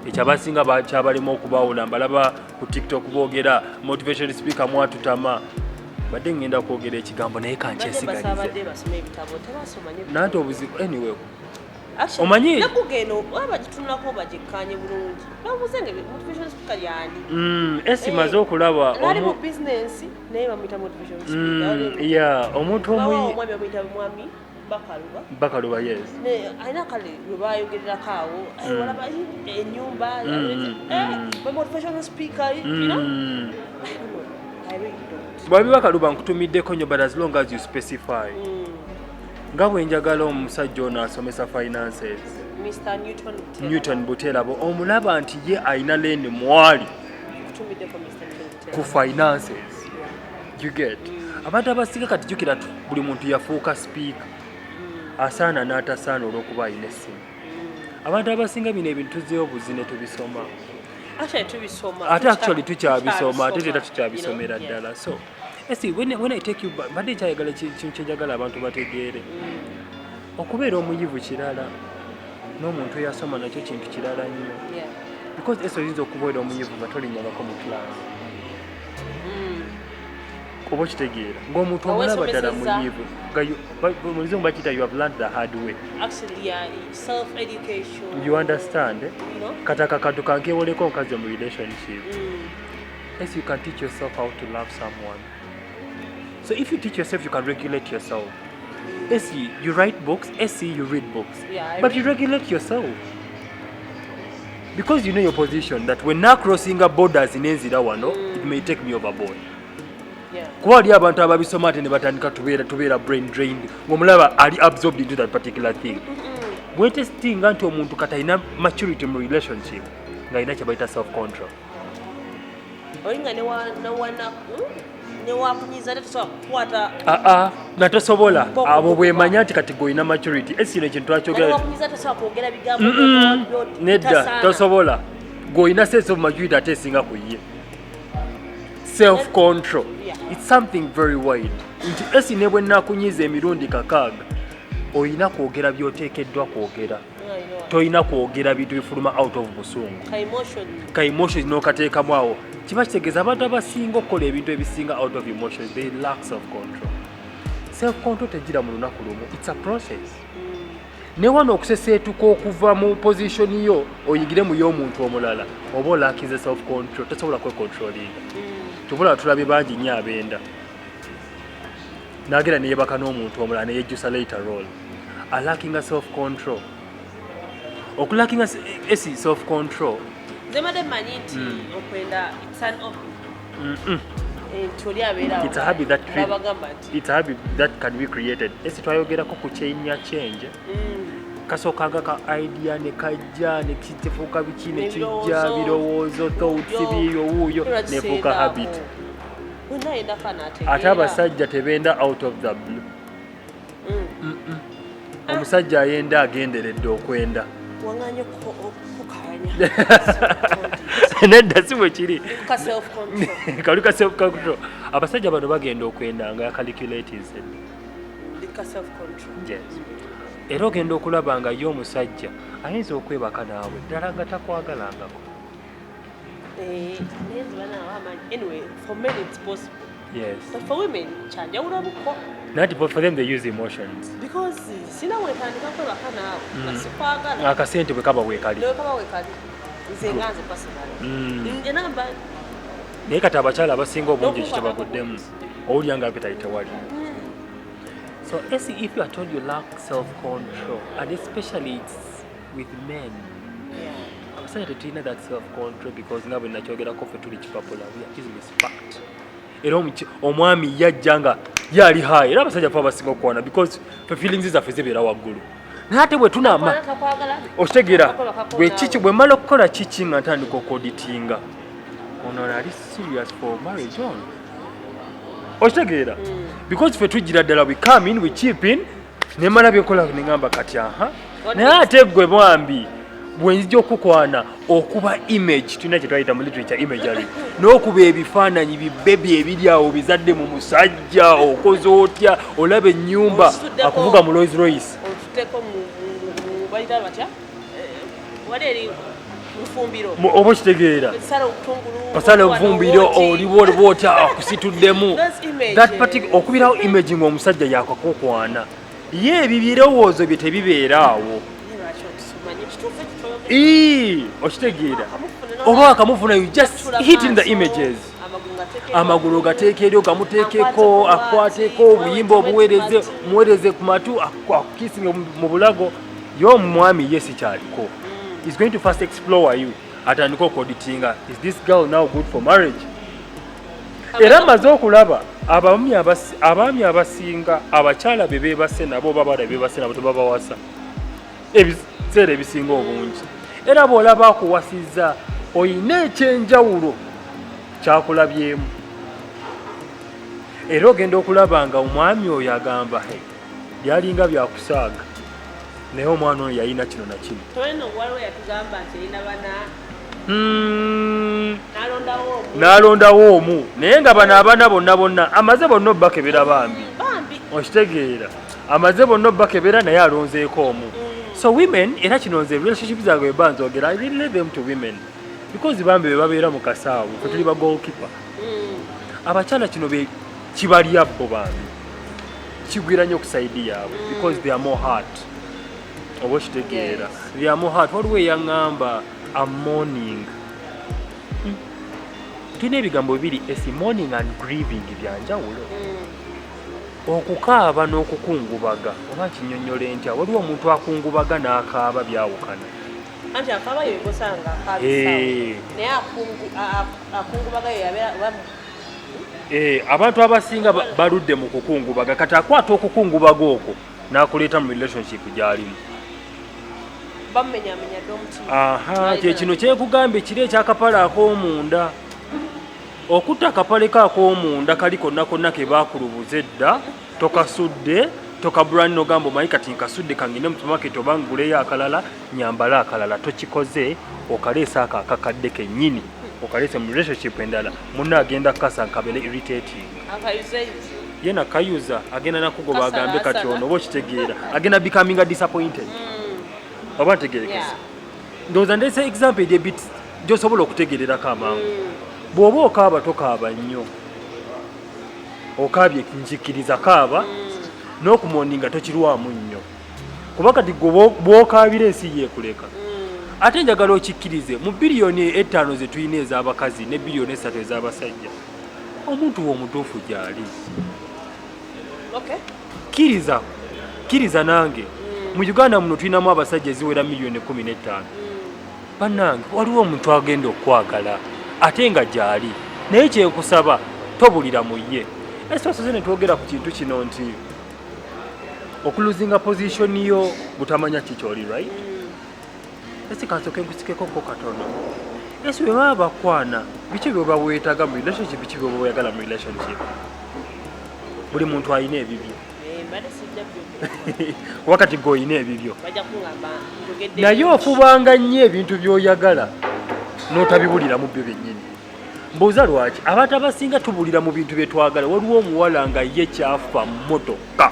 Ekyabasinga bakyabalema okubawula, mbalaba ku TikTok boogera motivation speaker mwatutama. Badde ngenda kwogera ekigambo naye kankyesigalize. Nanti obuzibu anyway. Omanyi nakugeno abagitunulako bagikkanye bulungi. Bamuzenge motivation speaker yani. Esimaze okulaba omu business naye bamuyita motivation speaker. Yeah, omuntu omwami bamuyita mwami Bakaluba, yes. Aina kale lubayogerera kaawo walaba ennyumba motivational speaker, you know? I really don't. Bwabi Bakaluba nkutumiddeko nnyo, but as long as you specify. Nga bwe njagala omusajja ono asomesa finances, Mr. Newton Buterabo, omulaba nti ye ayina leni mwali ku finances. You get? Abantu abasinga kati jjukira buli muntu yafuuka speaker. Asaana n'atasaana olw'okuba ayina essimu. Abantu abasinga bino ebintu tuzzeeyo buzine tubisoma. actually tukyabisoma ate era tukyabisomera ddala. So when I take you back, badde kyayagala kintu kyenjagala abantu bategeere, okubeera omuyivu kirala n'omuntu eyasoma nakyo kintu kirala nnyo, because eso oyinza okubeera omuyivu nga tolinyabako mu class oba okitegeera ng'omuntu omulaba ddala muyivu muzungu bakiyita you have learned the hard way. Actually, yeah, self-education. You understand? Kataka katu kankewoleko nkaze mu relationship. Yes, you can teach yourself how to love someone. So if you teach yourself, you can regulate yourself. Yes, you write books. Yes, you read books. Yeah, but you regulate yourself. Because you know your position, that when now crossing a borders in Enzira wano, it may take me overboard. Kuba ali abantu ababisoma ate ne batandika tubeera brain drained ng'omulaba ali absorbed into that particular thing. Bwetestinga nti omuntu kati alina maturity mu relationship ng'alina kye bayita self control. Olinga newakunyiza tasobola kukwata nga tosobola abo bwemanya nti kati g'olina maturity esino ekintu twakyogera nedda tosobola g'olina sense of maturity ate esinga ku ye. Self control, it's something very wide. Nti esi ne bwe nnakunyiza emirundi 6 oyina kwogera by'oteekeddwa kwogera, toyina kwogera bintu bifuluma out of busungu ka emotions n'okateekamu awo. Kiba kitegeeza abantu abasinga okukola ebintu ebisinga out of emotions, they lack self control. Self control tegira mu lunaku lumu, it's a process. Ne wano okuseseetuka okuva mu position yo oyigire mu y'omuntu omulala oba olakize self control, tosobola kwecontrolinga. Tubula tulabe bangi nnyo abenda nagera neyebaka n'omuntu omulala neyejjusa later role. Alacking a self control, okulacking a self control it's a habit that can be created. Esi twayogerako ku kyenya change kasookanga ka idea ne kajja ne kitefuuka biki ne kijja birowoozo thoughts biyo wuuyo nefuuka habit. Ate abasajja tebenda out of the blue. Omusajja ayenda agenderedde okwenda nedda si bwe kiri kaluka self control. Abasajja bano bagenda okwenda nga calculating self control. Era ogenda okulaba nga ye omusajja ayinza okwebaka naawe ddala nga takwagalangako. Anyway, for men it's possible. Yes. But for women, not for them they use emotions. Because akasente bwe kaba weekali. Naye kati abakyala abasinga obungi ekyo kyebaguddemu owulya nga appetite tewali. So if you are told you lack self-control, and especially it's with men, abasajja tetulina that self-control because nga bwe nakyogerako ffe tuli kipapula, we are easily sparked. Era omwami yajja nga yali high, era abasajja fe abasinga okwana because fe feelings zaffe zibeera waggulu. Naye ate bwe tunama okitegeera bwe mmala okukola kiki nga ntandika okoditinga ono ali serious for marriage on. Okitegeera because fe tujjira ddala we come in we chip in ne mmala byenkola neŋŋamba kati naye ate gwe mwambi bwenzija okukwana okuba image tulina kye twayita mu literature imagery n'okuba ebifaananyi bibebi ebiri awo bizadde mu musajja okoze otya olaba ennyumba akuvuga mu Rolls Royce oba okitegeera osala obufumbiro oliwo otya akusituddemu okubirawo imaging omusajja yakakokwana ye ebyo birowoozo bye tebibeera awo okitegeera oba akamufuna you just hitting the images. Amagulu gateeka eri ogamuteekeko akwateko obuyimba omuweereze ku matu akukisinga mu bulago y'omwami ye sikyaliko. He's going to first explore you atandika okoditinga, is this girl now good for marriage? Era amaze okulaba abaami abasinga abakyala be beebase nabo oba abawala beebase nabo tebabawasa ebiseera ebisinga obungi. Era bw'olaba akuwasizza oyina ekyenjawulo kyakulabyemu. Era ogenda okulaba nga omwami oyo agamba byalinga byakusaaga naye omwana oyo yalina kino na kino. n'alondawo omu naye nga bano abaana bonna amaze bonna obbakebera bambi okitegeera amaze bonna obbakebera naye alonzeeko omu so women era kino nze relationship zange bwe banzogera I relate them to women because bambi be babeera mu kasaawo fe tuli ba goalkeeper abakyala kino kibalya bo bambi kigwira nnyo ku saidi yaabwe because they are more hard oba okitegeera they are more hard waliwo eyaŋŋamba a morning tulina ebigambo bibiri esi mourning and grieving byanjawulo okukaaba n'okukungubaga oba kinyonyole ntya waliwo omuntu akungubaga n'akaaba byawukana anti akaaba yebosanga naye akungubaga abantu abasinga baludde mu kukungubaga kati akwata okukungubaga okwo n'akuleeta mu relationship gy'alimu kyekino kyekugamba ekiro ekyakapale ak'omunda okutta akapale kaak'omunda kali konna konna ke baakulubuza edda tokasudde tokabulani nogamba omanyi kati nkasudde kangende mu supermarket oba nguleyo akalala nyambala akalala tokikoze okaleesa ako akakadde kennyini okaleese mu relationship endala munna agenda kukasa nkabere irritating ye nakayuza agenda nakugoba agambe kati ono oba okitegeera agenda becoming a disappointed oba ntegerekesa ndowooza ndeese example edyebit gyosobola okutegererako amangu bw'oba okaaba tokaaba nnyo okaabye nkikkiriza kaaba n'okumoninga tokirwamu nnyo kuba kati bw'okaabira ensi yeekuleka ate njagala okikkirize mu biliyoni 5 ze tulina ez'abakazi ne biliyoni 3 ez'abasajja omuntu w'omutuufu gy'ali kkiriza nange mu Uganda muno tulinamu abasajja eziwera miliyoni 15 bannange waliwo omuntu agenda okwagala ate nga gy'ali naye kyenkusaba tobulira mu ye esosoze ne twogera ku kintu kino nti okuluzinga position yo butamanya kikyoli right esi kansoke nkusikeko katono esi bwe baba bakwana biki bye baba weetaga mu relationship biki bye baba oyagala mu relationship buli muntu alina ebibyo wakati goyina ebibyo naye ofubanga nnyo ebintu by'oyagala n'otabibulira mu byo byennyini mbuuza lwaki abantu abasinga tubulira mu bintu bye twagala waliwo omuwala nga ye kyafa mmotoka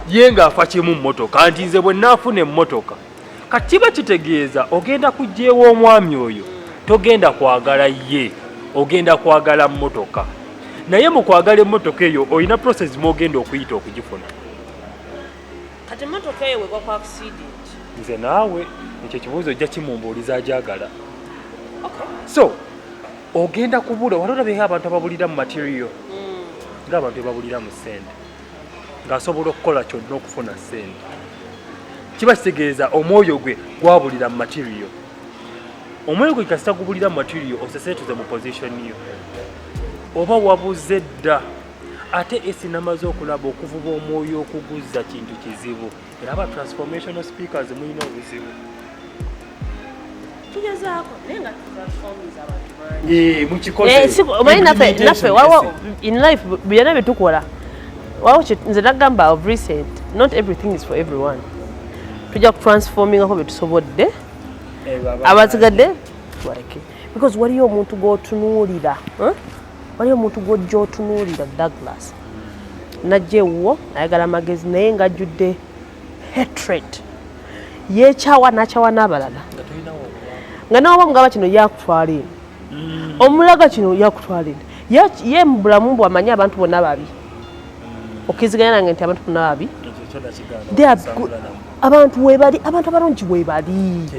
ye ng'afa kimu mmotoka nti nze bwe naafuna emmotoka kati kiba kitegeeza ogenda kujjeewa omwami oyo togenda kwagala ye ogenda kwagala mmotoka naye mu kwagala emmotoka eyo olina process mwogenda okuyita okugifuna kati emmotoka eyo wegwa ku accident nze naawe ekyo kibuuzo ojja kimumbuuliza ajagala so ogenda kubula wali olabeko abantu ababulira mu material ng'abantu ebabulira mu ssente ng'asobola okukola kyonna okufuna ssente kiba kitegeeza omwoyo gwe gwabulira mu material omwoyo gwe kasita gubulira mu material oseseetuze mu position yo oba wabuze dda ate esinamaze okulaba okuvuba omwoyo okuguzza kintu kizibu era aba transformational speakers mulina obuzibu tugezaako naye nga tutransformiza abantu mukikoze naffe waliwo in life byonna bye tukola waliwo nze nagamba of recent not everything is for everyone tujja kutransformingako bye tusobodde abazigadde tubaleke because waliyo omuntu gw'otunuulira waliyo omuntu gw'ojja otunuulira Douglas najja ewuwo ayagala amagezi naye ng'ajjudde hatred yeekyawa n'akyawa n'abalala nga nawe mugamba kino yakutwala eno omulaga kino yakutwala eno ye mu bulamu bw'amanyi abantu bonna babi okkiriziganya nange nti abantu bonna babi abantu webali abantu abalungi webali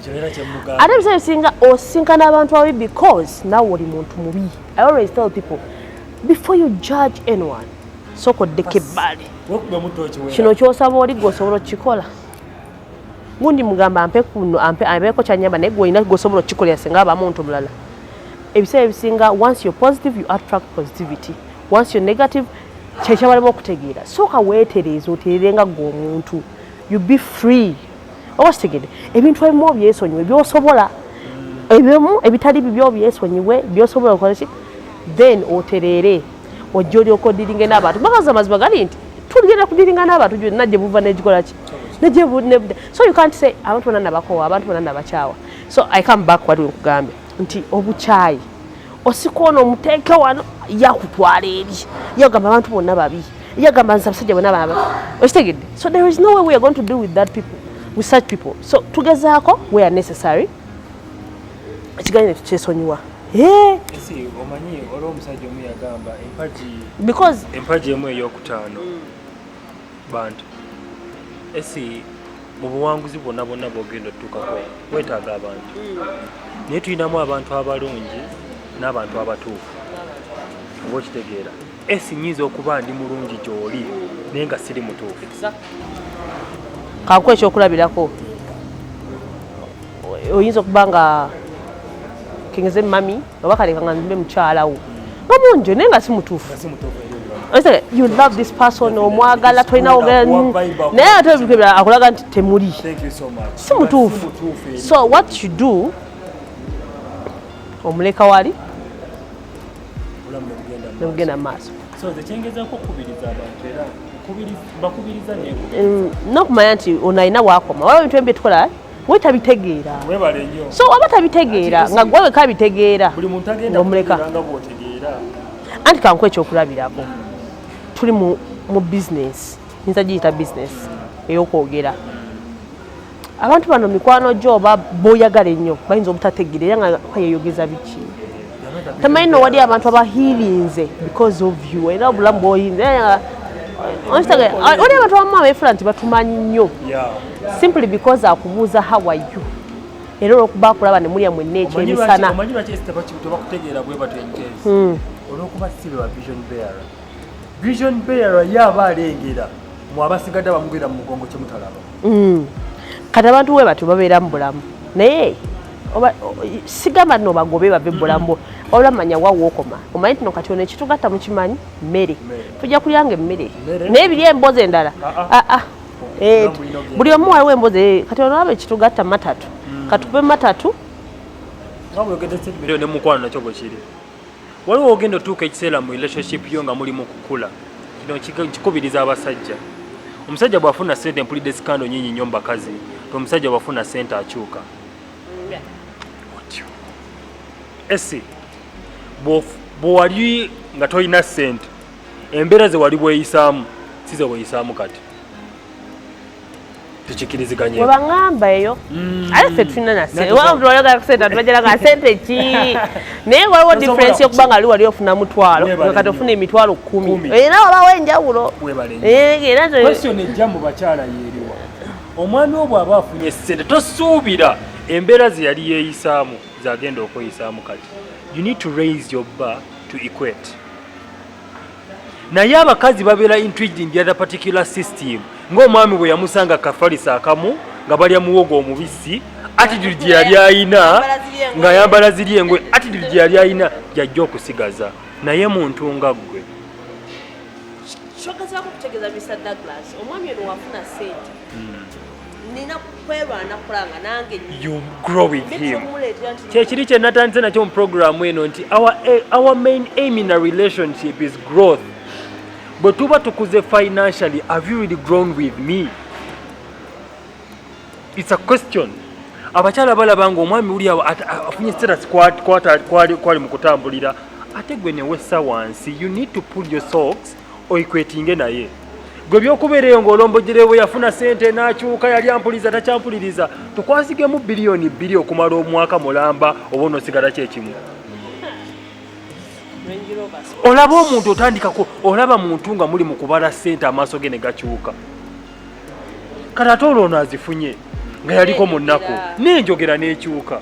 ate ebiseera ebisinga osinkana abantu ababi because nawe oli muntu mubi. I always tell people before you judge anyone soko ddeko ebbali kino kyosaba oli gwosobola okukikola gundi mugamba ampe kuno ampeeko kyanyamba naye gwolina gwosobola okukikolera singa abamu omuntu mulala. Ebiseera ebisinga once you're positive you attract positivity, once you're negative kyekyabalema okutegeera sooka weetereeza oteerenga gw'omuntu you be free. Oba kitegedde ebintu ebimu obyesonyiwe byosobola ebimu ebitali bibyo byesonyiwe byosobola okukola ki then otereere ojja olyoka odiringe n'abantu bagaza amazima gali nti tugenda kudiringa n'abantu gye najje buva n'ekikola ki najje budde. So you can't say abantu bonna nabakowa abantu bonna nabakyawa. So I come back what nkugambe nti obukyayi osikoona omuteeke wano yakutwala eri yagamba abantu bonna babi yagamba nsabasajja bonna babi okitegedde. So there is no way we are going to deal with that people, with such people. So tugezaako where necessary ekiganiro kyesonyiwa. Esi omanyi olwo omusajja omu yagamba because empaji emu ey'okutaano bantu esi mu buwanguzi bwonna bwonna bw'ogenda otuukako weetaaga abantu naye tulinamu abantu abalungi n'abantu abatuufu oba okitegeera. Esi nnyinza okuba ndi mulungi gy'oli naye nga siri mutuufu. kakuwa ekyokulabirako oyinza okuba nga kengeze mami oba kaleka nga nzimbe mukyalawo nga mungi naye nga si mutuufu. You love this person omwagala tolina ogera naye ate akulaga nti temuli si mutuufu. So what you do omuleka wali nemugenda mu maaso nokumanya nti ono alina bwakoma waba ebintu ebyo tukola wetabitegeera. So waba tabitegeera nga gwe weka bitegeera ng'omuleka. Anti kankuwa ekyokulabirako tuli mu business nyinza giyita business ey'okwogera. Abantu bano mikwano gyo oba b'oyagala ennyo bayinza obutategeera era nga kweyeyogeza biki. Tamanyi no wali abantu abahirinze because of you era obulamu bw'oyinze oli abantu abamu abeefula nti batumanyi nnyo simply because akubuuza how are you era olwokuba akulaba ne mulya mwenna ekyemisana. Omanyi lwaki tebakutegeera bwe batyo enkezi olwokuba sibe wa vision bearer yaba alengera mu abasigadde bamugwira mu mugongo kyemutalaba. Kati abantu we batyo babeera mu bulamu naye sigamba nno bagobe bave bulamu olwamanya wa wokoma omanyi tino kati ono ekitugatta mukimanyi mmere tujja kulyanga emmere naye biri embozi endala buli omu waliwo embozi kati ono aba ekitugatta matatu katukupe matatu ne mukwano nakyo bwe kiri waliwo ogenda otuuka ekiseera mu relationship yo nga mulimu kukula kino kikubiriza abasajja. Omusajja bw'afuna ssente mpulidde sikando nyingi nnyo mu bakazi omusajja bw'afuna ssente akyuka. Esi bw'owali nga tolina ssente embeera ze wali bweyisaamu si ze bweyisaamu kati tukikiriziganye webaŋŋamba eyo ate ffe tulina nasentewayogala kusente tubajala nga sente ki naye waliwo difference yokuba nga wali ofuna mutwalo nga kati ofuna emitwalo 10 era wabawo enjawulo. question ejja mu bakyala yeeriwa omwami obwo aba afunye ssente tosuubira embeera ze yali yeeyisaamu zagenda okweyisaamu kati. You need to raise your bar to equate. Naye abakazi babeera intrigued in the other particular system ng'omwami bwe yamusanga kafalisa akamu nga balya muwogo omubisi attitude gye yali ayina nga yambala ziri engwe attitude gye yali ayina gyajja okusigaza naye muntu nga ggwe kyogezaako kutegeeza Mr. Douglas omwami ono wafuna ssente nina kwerwana kulanga nange you grow with him. Kyekiri kye natandise nakyo mu programu eno nti our main aim in a relationship is growth. Bwe tuba tukuze financially, have you really grown with me? It's a question. Abakyala balaba ng'omwami uli afunye status kwali mu kutambulira ate gwe ne wessa wansi. You need to pull your socks oikwetinge naye. Gwe byokubeereyo ng'olombojerewo yafuna ssente n'akyuka yali ampuliza takyampuliriza tukwasigemu biliyoni 2 okumala omwaka mulamba oba onoosigala kyekimu. Olaba omuntu otandikako olaba muntu nga muli mu kubala ssente amaaso ge ne gakyuka kati ate olwo ono azifunye nga yaliko mu nnaku n'enjogera n'ekyuka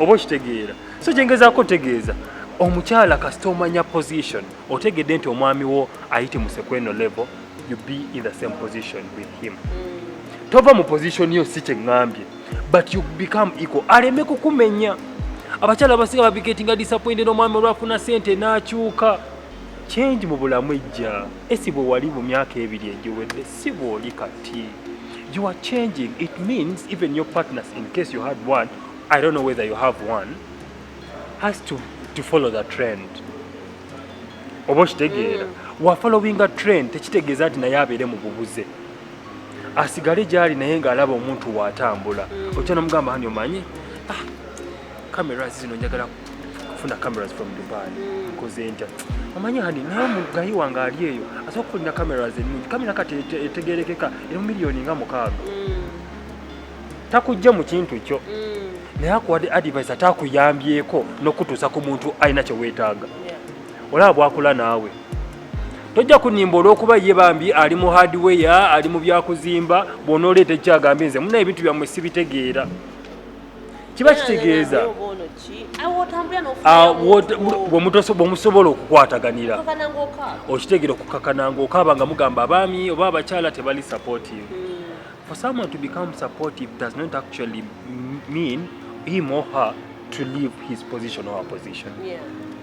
oba okitegeera. So kyengezaako otegeeza omukyala kasita omanya position otegedde nti omwami wo ayite mu sekweno level you be in the same position with him. Tova mu position yo si kyeŋŋambye but you become equal aleme kukumenya. Abakyala abasinga babigetinga disappointed omwami olwafuna ssente n'akyuka. Change mu bulamu ejja esi bwe wali mu myaka 2 egiwedde si bw'oli kati. You are changing. It means even your partners, in case you had one, I don't know whether you have one, has to follow the trend. Oba okitegeera wa following a trend tekitegeeza nti naye abeere mu bubuze asigale gyali naye ng'alaba omuntu waatambula otya nomugamba hani omanyi cameras zino njagala kufuna cameras from Dubai nkoze ntya omanyi hani naye omugayi wange ali eyo asobola okufunira cameras ennungi kamera kati etegerekeka eri mu miliyoni nga 6 takujja mu kintu kyo naye akuwadde advice atakuyambyeko n'okutuusa ku muntu alina kye weetaaga olaba bwakula naawe tojja kunimba olw'okuba ye bambi ali mu hardware ali mu byakuzimba bw'onooleeta ekyagambye nze muna ebintu byammwe sibitegeera kiba kitegeeza bwemusobola okukwataganira okitegeera okukakana ng'okaaba nga mugamba abaami oba abakyala tebali supportive. For someone to become supportive does not actually mean him or her to leave his position or her position. Yeah.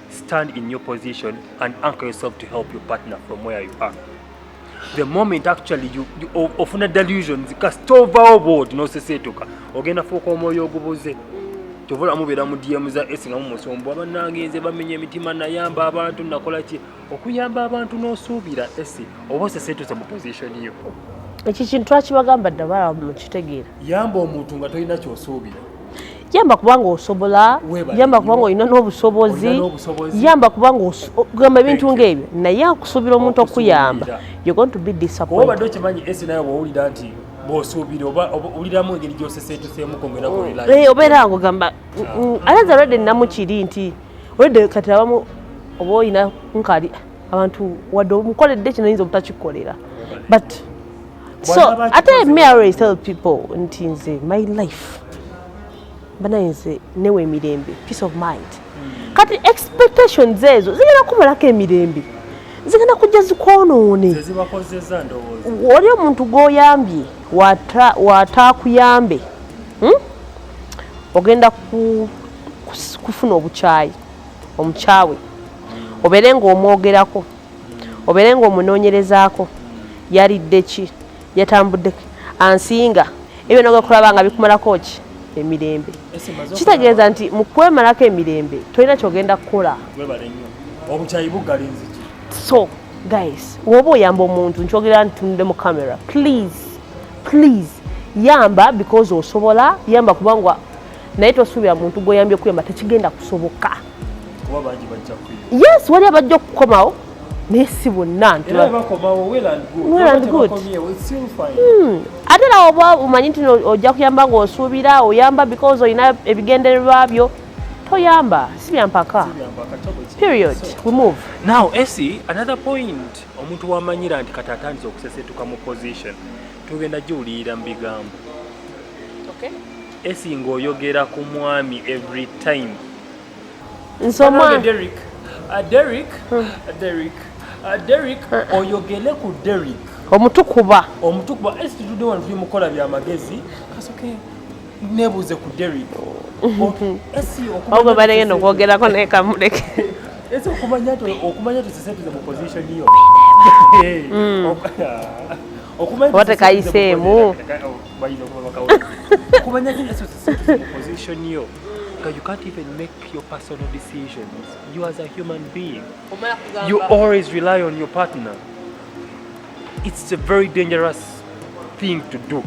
Stand in your position and anchor yourself to help your partner from where you are. The moment actually you ofuna delusions cast overboard no sesetuka ogenda fuuka omwoyo ogubuze tovola mubeera mu DM za esinga mu musombo abanangenze bamenye emitima nayamba abantu nakola ki okuyamba abantu n'osuubira esi oba sesetuse mu position yo ekyo kintu twakibagamba ddala mu kitegeera yamba omuntu nga tolina kyosuubira yamba kubanga osobola yamba kubanga olina n'obusobozi yamba kubanga ogamba ebintu ng'ebyo naye akusuubira omuntu okuyamba you're going to be disappointed. Obadde okimanyi esi naye bw'owulira nti bw'osuubira oba owuliramu engeri gy'oseseetuseemu kongera obeera ng'ogamba alanza alwadde nnamukiri nti olwadde kati abamu oba olina nkali abantu wadde omukoledde kino yinza obutakikolera but so ate me always tell people nti nze my life banayenze newe emirembe peace of mind kati expectations ezo zigenda kumalako emirembe zigenda kujja zikwonoone oli omuntu g'oyambye wataakuyambe ogenda kufuna obukyayi omukyawe obeere ng'omwogerako obeere ng'omunoonyerezaako yalidde ki yatambudde ansinga ebyo nogakulaba nga bikumalako ki emirembe kitegeeza nti mu kwemalako emirembe tolina kyogenda kukola obukyayi bugalinzi so guys woba oyamba omuntu nkyogera ntunde mu camera please yamba because osobola yamba kubanga naye tosuubira muntu gwoyambye okuyamba tekigenda kusoboka yes wali abajja okukomawo naye si bonna ate nawe oba omanyi nti ojja kuyamba ng'osuubira oyamba because olina ebigendererwa byo toyamba si byampaka period we move now esi another point omuntu wamanyira nti kati atandise okusesetuka mu position tugenda giwulirira mu bigambo esi ng'oyogera ku mwami every time nsoma Derek oyogele ku Derek omutukuba esi tutudde wano tuli mukola byamagezi kasoke nebuuze ku Derek ogwe balengenda okwogerako naye kamuleke esi okumanya tusesetuze mu position yo oba tekayiseemu okumanya esi tusesetuze mu position yo you can't even make your personal decisions. You as a human being, you always rely on your partner. It's a very dangerous thing to do.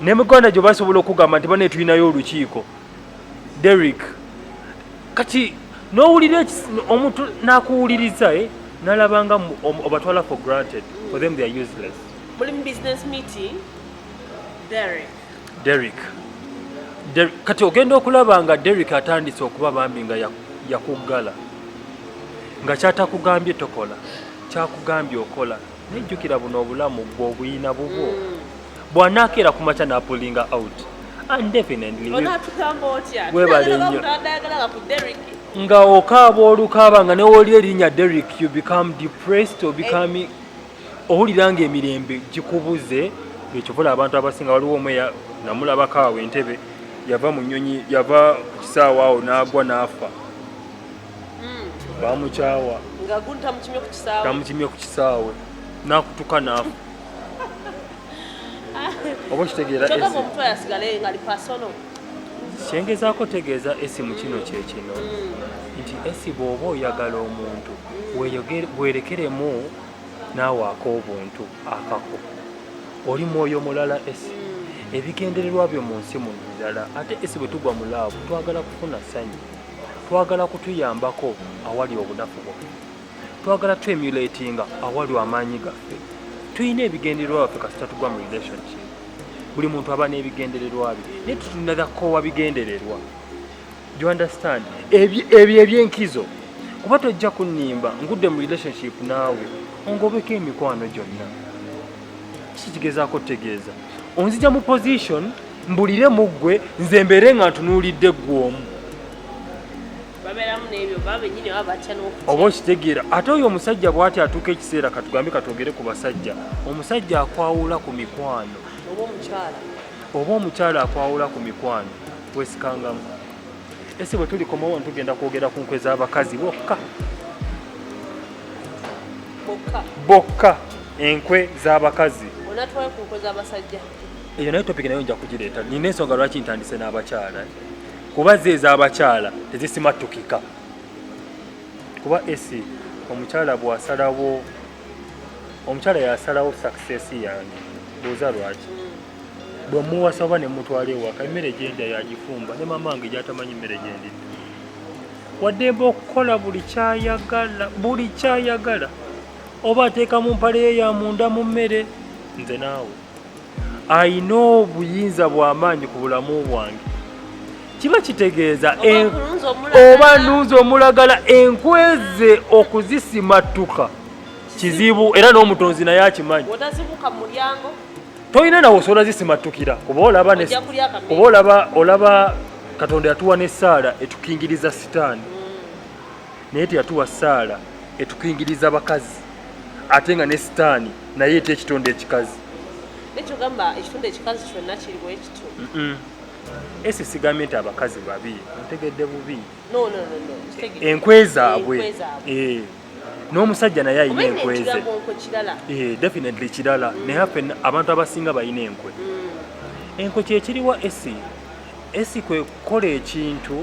Nemuganda gye basobola okugamba nti bane tulinayo olukiiko Derek kati n'owulira omuntu n'akuwuliriza n'alabanga obatwala for granted. For them they are useless. Muli mu business meeting Derek kati ogenda okulaba nga Derek atandise okuba bambi nga yakuggala nga kyatakugambye tokola kyakugambye okola nejjukira buno obulamu bw'obuyina bubwo bw'anaakeera ku makya n'apulinga out and definitely webale nnyo nga okaaba olukaaba nga newoolira erinnya Derek you become depressed or become owulira nga emirembe gikubuze ekyovola abantu abasinga waliwo omwe namulabako awo entebe yava mu nnyonyi yava ku kisaawa awo n'agwa n'afa bamukyawa tamukimye ku kisaawe n'akutuka n'afa oba kitegeera kyengezaako tegeeza esimu kino kye kino nti esi bw'oba oyagala omuntu weerekeremu naawe ak'obuntu akako oli mwoyo mulala esi ebigendererwa byo mu nsi mu birala ate esi bwe tugwa mu laavu twagala kufuna ssanyu twagala kutuyambako awali obunafu bwaffe twagala twemulatinga awali amaanyi gaffe tulina ebigendererwa byaffe kasita tugwa mu relationship buli muntu aba n'ebigendererwa bye naye tutunalakoowa bigendererwa you understand ebyo ebyenkizo kuba tojja kunnimba ngudde mu relationship naawe ongobeko emikwano gyonna kikigezaako tegeeza onzija mu position mbulire mu ggwe nze mbeere nga ntunuulidde ggw'omu oba okitegeera ate oyo omusajja bw'ati atuuka ekiseera katugambe katwogere ku basajja omusajja akwawula ku mikwano oba omukyala akwawula ku mikwano wesikangamu ese bwe tulikomawo ntugenda kwogera ku nkwe z'abakazi bokka enkwe z'abakazi eyo naye topiki nayo nja kugireeta nina ensonga lwaki ntandise n'abakyala kuba ze ez'abakyala tezisimattukika kuba esi omukyala bw'asalawo omukyala yasalawo success yange buuza lwaki bwe muwasa oba ne mutwala ewaka emmere gyendya yagifumba ne mamange gyatamanyi emmere gyendidde waddemba okukola buli kyayagala oba ateeka mu mpale ye ya munda mu mmere nze naawe ayina obuyinza bw'amaanyi ku bulamu bwange kiba kitegeeza oba nunzi omulagala enkweze okuzisimattuka kizibu era n'omutonzi naye akimanyi tolina nawe osobola zisimattukira kuba olaba katonda yatuwa ne saala etukingiriza sitaani naye teyatuwa saala etukingiriza bakazi ate nga ne sitaani naye ete ekitonde ekikazi esi sigambye nti abakazi babi ntegedde bubi enkwe zaabwe n'omusajja naye alina enkweze definitely kirala naye abantu abasinga balina enkwe enkwe kyekiriwa esi kwe kukola ekintu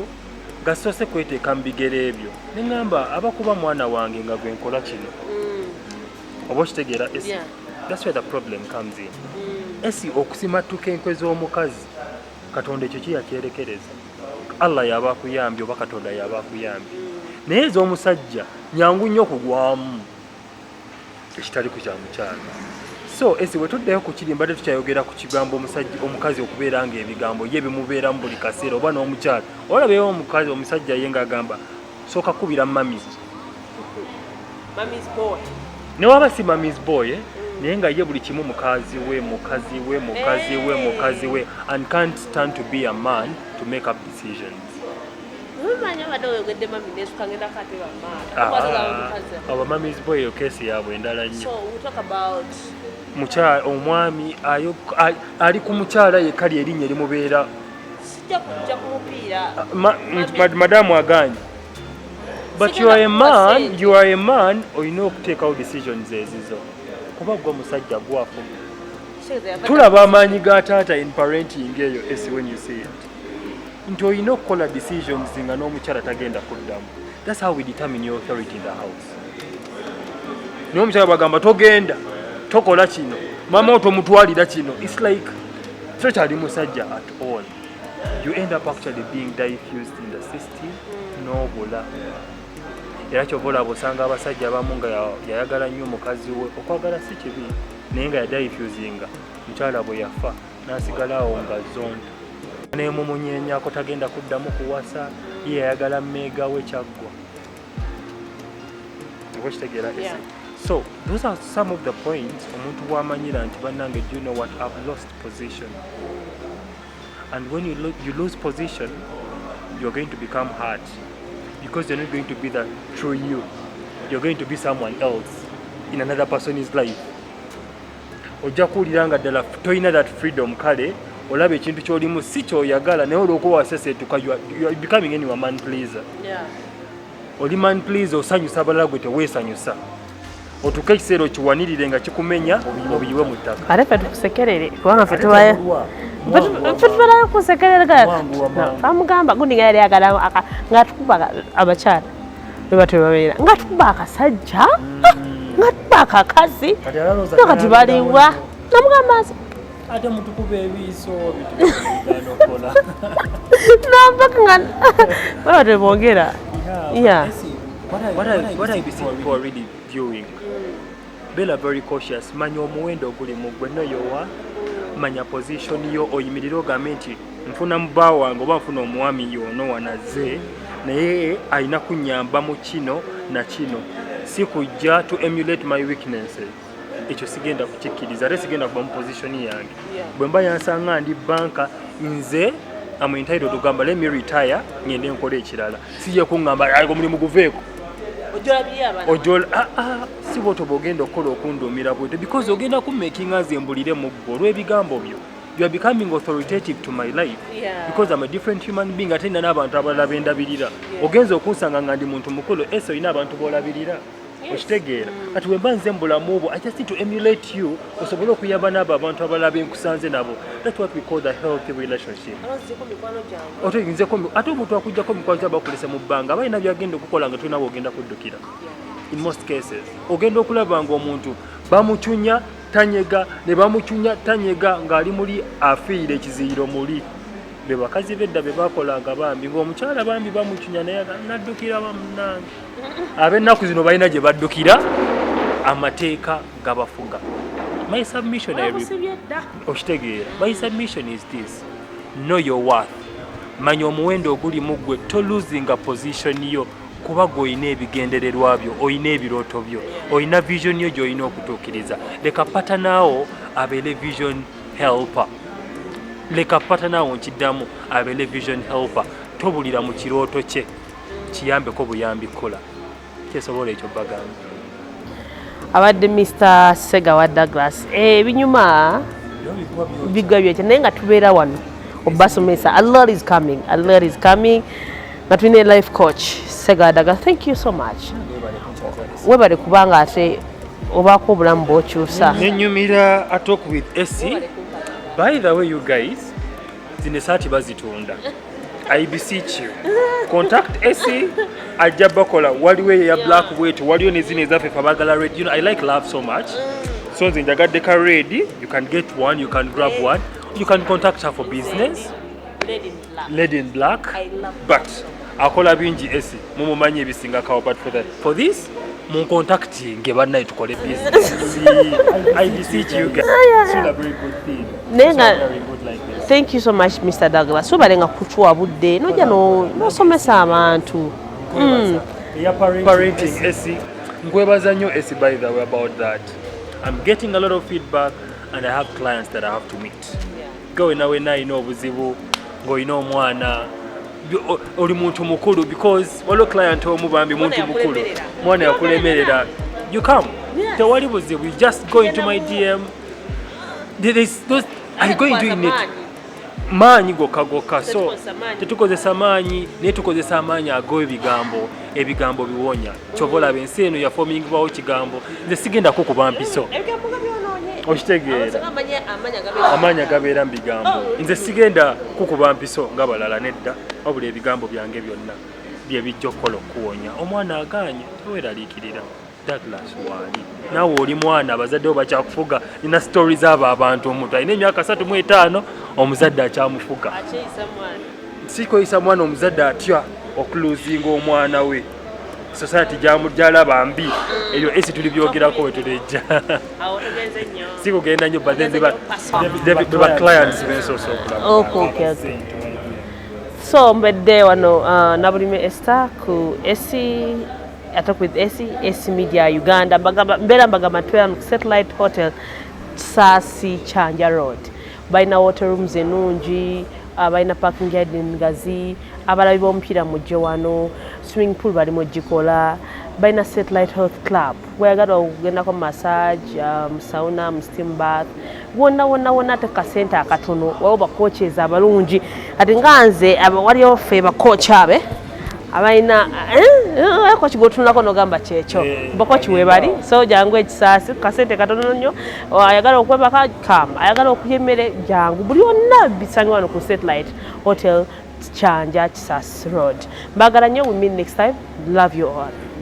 gasoose kweteeka mu bigere ebyo neŋŋamba abakuba mwana wange nga gwe nkola kino oba okitegeera esi that's where the problem comes in esi okusimattuka enkwe z'omukazi katonda ekyo kiyakyerekereza allah yaba akuyambye oba katonda yaba akuyambye naye ez'omusajja nyangu nnyo okugwamu ekitali ku kya mukyala so esi bwe tuddayo ku kiri mbadde tukyayogera ku kigambo omukazi okubeera nga ebigambo ye bimubeeramu buli kaseera oba n'omukyala olabeewo omukazi omusajja ye ng'agamba sooka kubira mamis ne waba si mamis boy naye nga ye buli kimu mukazi we and can't stand to be a man to make up decisions aba mamis boy okesi yaabwe endala nnyo omwami ali ku mukyala yekali erinnya erimubeera madamu aganye but you are a man olina okuteekawo decisions ezizo kuba gwe musajja gwafu tulaba amaanyi ga taata in parenting eyo esi when you see it nti olina okukola decisions nga n'omukyala tagenda kuddamu that's how we determine your authority in the house naye omukyala bagamba togenda tokola kino mama otomutwalira kino it's like tokyali musajja at all you end up actually being diffused in the system n'obula era kyova olaba osanga abasajja abamu nga yayagala nnyo mukazi we okwagala si kibi naye nga yadifusinga mukyala bwe yafa n'asigalawo nga zonda nemumunyenyako tagenda kuddamu kuwasa ye yayagala mmeega we kyaggwa okitegeera so those are some of the points omuntu bw'amanyira nti bannange do you know what I've lost position and when you lose position you're going to become hurt because you're not going to be the true you're going to be someone else in another person's life ojja kuwulira nga ddala toyina that freedom kale olaba ekintu ky'olimu si kyoyagala naye olwokuba waseseetuka you are becoming anyone man pleaser oli man pleaser osanyusa abalala gwe teweesanyusa otuuka ekiseera okiwanirire nga kikumenya obiyiwe mu ttaka ate ffe tukusekerere kubanga ffe tubalayo kusekerere amugamba gundi nga yali agala nga tukuba abakyala beba tebabeera nga tukuba akasajja nga tukuba akakazi nakati baliwa namugamba ate mutukuba ebiiso bitukola nampaka nga baba tebongera What I be seeing people are really viewing. Bella very cautious. Manya omuwendo oguli mu gwe no yowa. Manya position yo oyimirira ogambe nti nfuna mubaawo wange oba nfuna omwami yono wanaze naye alina kunyamba mu kino na kino. Si kujja to emulate my weaknesses. Ekyo sigenda kukikkiriza ate sigenda kuba mu position yange. Bwe mba yansanga ndi banka nze I'm entitled to gamba let me retire ngende nkole ekirala. Sije kungamba aliko mulimu guveeko. Ojola si boto bogenda okola okundumira bwete because ogenda ku making as embulire mu ggo lw'ebigambo byo. You are becoming authoritative to my life because I'm a different human being atenda n'abantu abalala bendabirira. Ogenza okunsanga nga ndi muntu mukulu eso ina abantu bolabirira. Okitegeera ati bwe mba nze mbulamu obwo I just need to emulate you osobole okuyamba n'abo abantu abalala benkusanze nabo. That's what we call the healthy relationship. Ate omuntu akujjako mikwano gy'abakulese mu bbanga balina byagenda okukola nga tulina bw'ogenda kuddukira. In most cases ogenda okulaba ng'omuntu bamucunya tanyega ne bamucunya tanyega ng'ali muli afiire ekiziyiro muli be bakazi bedda be bakolanga bambi ng'omukyala bambi bamucunya naye naddukira bamunange ab'ennaku zino balina gye baddukira amateeka gabafuga. My submission is this: know your worth. Manya omuwendo oguli mu ggwe to losing a position yo kuba gwoyina ebigendererwa byo oyina ebirooto byo oyina vision yo gy'olina okutuukiriza. Leka patanaawo abeere vision helper. Leka patanaawo nkiddamu abeere vision helper. Tobulira mu kirooto kye kiyambeko buyambi kola kyesobola ekyo bagamba. Abadde Mr. Sega wa Douglas ebinyuma bigwa byekyo naye nga tubeera wano obasomesa. A lot is coming nga tulina life coach Sega wa Douglas. Thank you so much. Webale kubanga ate obaako obulamu bw'okyusa. Nenyumira I talk with Essie. By the way, you guys, zine saati bazitunda. I beseech you, contact Essie ajja bakola waliwo ya black weight waliwo nezine ezaffe fabagala red. You know I like love so much, so nze njagadde ka red. You can get one, you can grab one, you can contact her for business. Red in black, but akola bingi Essie mumumanyi ebisinga kawo, but for this mun contacting bannaye tukole business. I beseech you guys. It's a very good thing. Thank you so much Mr. Douglas. Sobalenga kuchwa budde noja nosomesa abantu. Parenting Essie. Nkwebaza nnyo Essie by the way about that. I'm getting a lot of feedback and I have clients that I have to meet. Go nawe nayina obuzibu ng'olina omwana oli muntu mukulu because waliwo client omu bambi muntu mukulu mwana yakulemerera. You come. Tewali buzibu. You just go into my DM. I go into it. Maanyi goka so tetukozesa maanyi naye tukozesa amaanyi ebigambo biwonya. Kyobola bensi eno ya forming bawo kigambo nze sigenda kukuba mpiso okitegeera amaanyi agabeera mu bigambo nze sigenda kukuba mpiso nga balala nedda wabula ebigambo byange byonna bye bijja okukola okuwonya. Omwana aganye teweeraliikirira. Douglas wali naawe oli mwana abazaddewo bakyakufuga. Nina stories z'abo abantu omuntu alina emyaka 35 omuzadde akyamufuga. Sikoyisa mwana omuzadde atya okuluzinga omwana we. Society gyalaba mbi ebyo esi tuli byogerako we tulejja. Sikugenda nnyo but then beba clients bensoso okulaba. So mbedde wano Nabulime Esther ku Essie. I talk with Essie Media Uganda. Mbera mbagamba 12 Satellite Hotel Sasi Chanja Road. Baina water rooms enungi, baina parking yard ngazi, abalabi b'omupiira mujje wano, swimming pool bali mugikola, baina Satellite Health Club. Weyagala okugendako massage, sauna, steam bath. Wonna te kasente akatono, waliwo bacoaches abalungi. Ati nga nze waliwo ffe bacoach abe abalina ko kigotunulako nogamba kyekyo boko kiwebali so jangu ekisaasi kasente katono nnyo ayagala okwebaka kam ayagala okulya emmere jangu buli yonna bisange wano ku Satellite Hotel Kyanja Kisaasi Road. Mbagala nnyo, we meet next time. Love you all.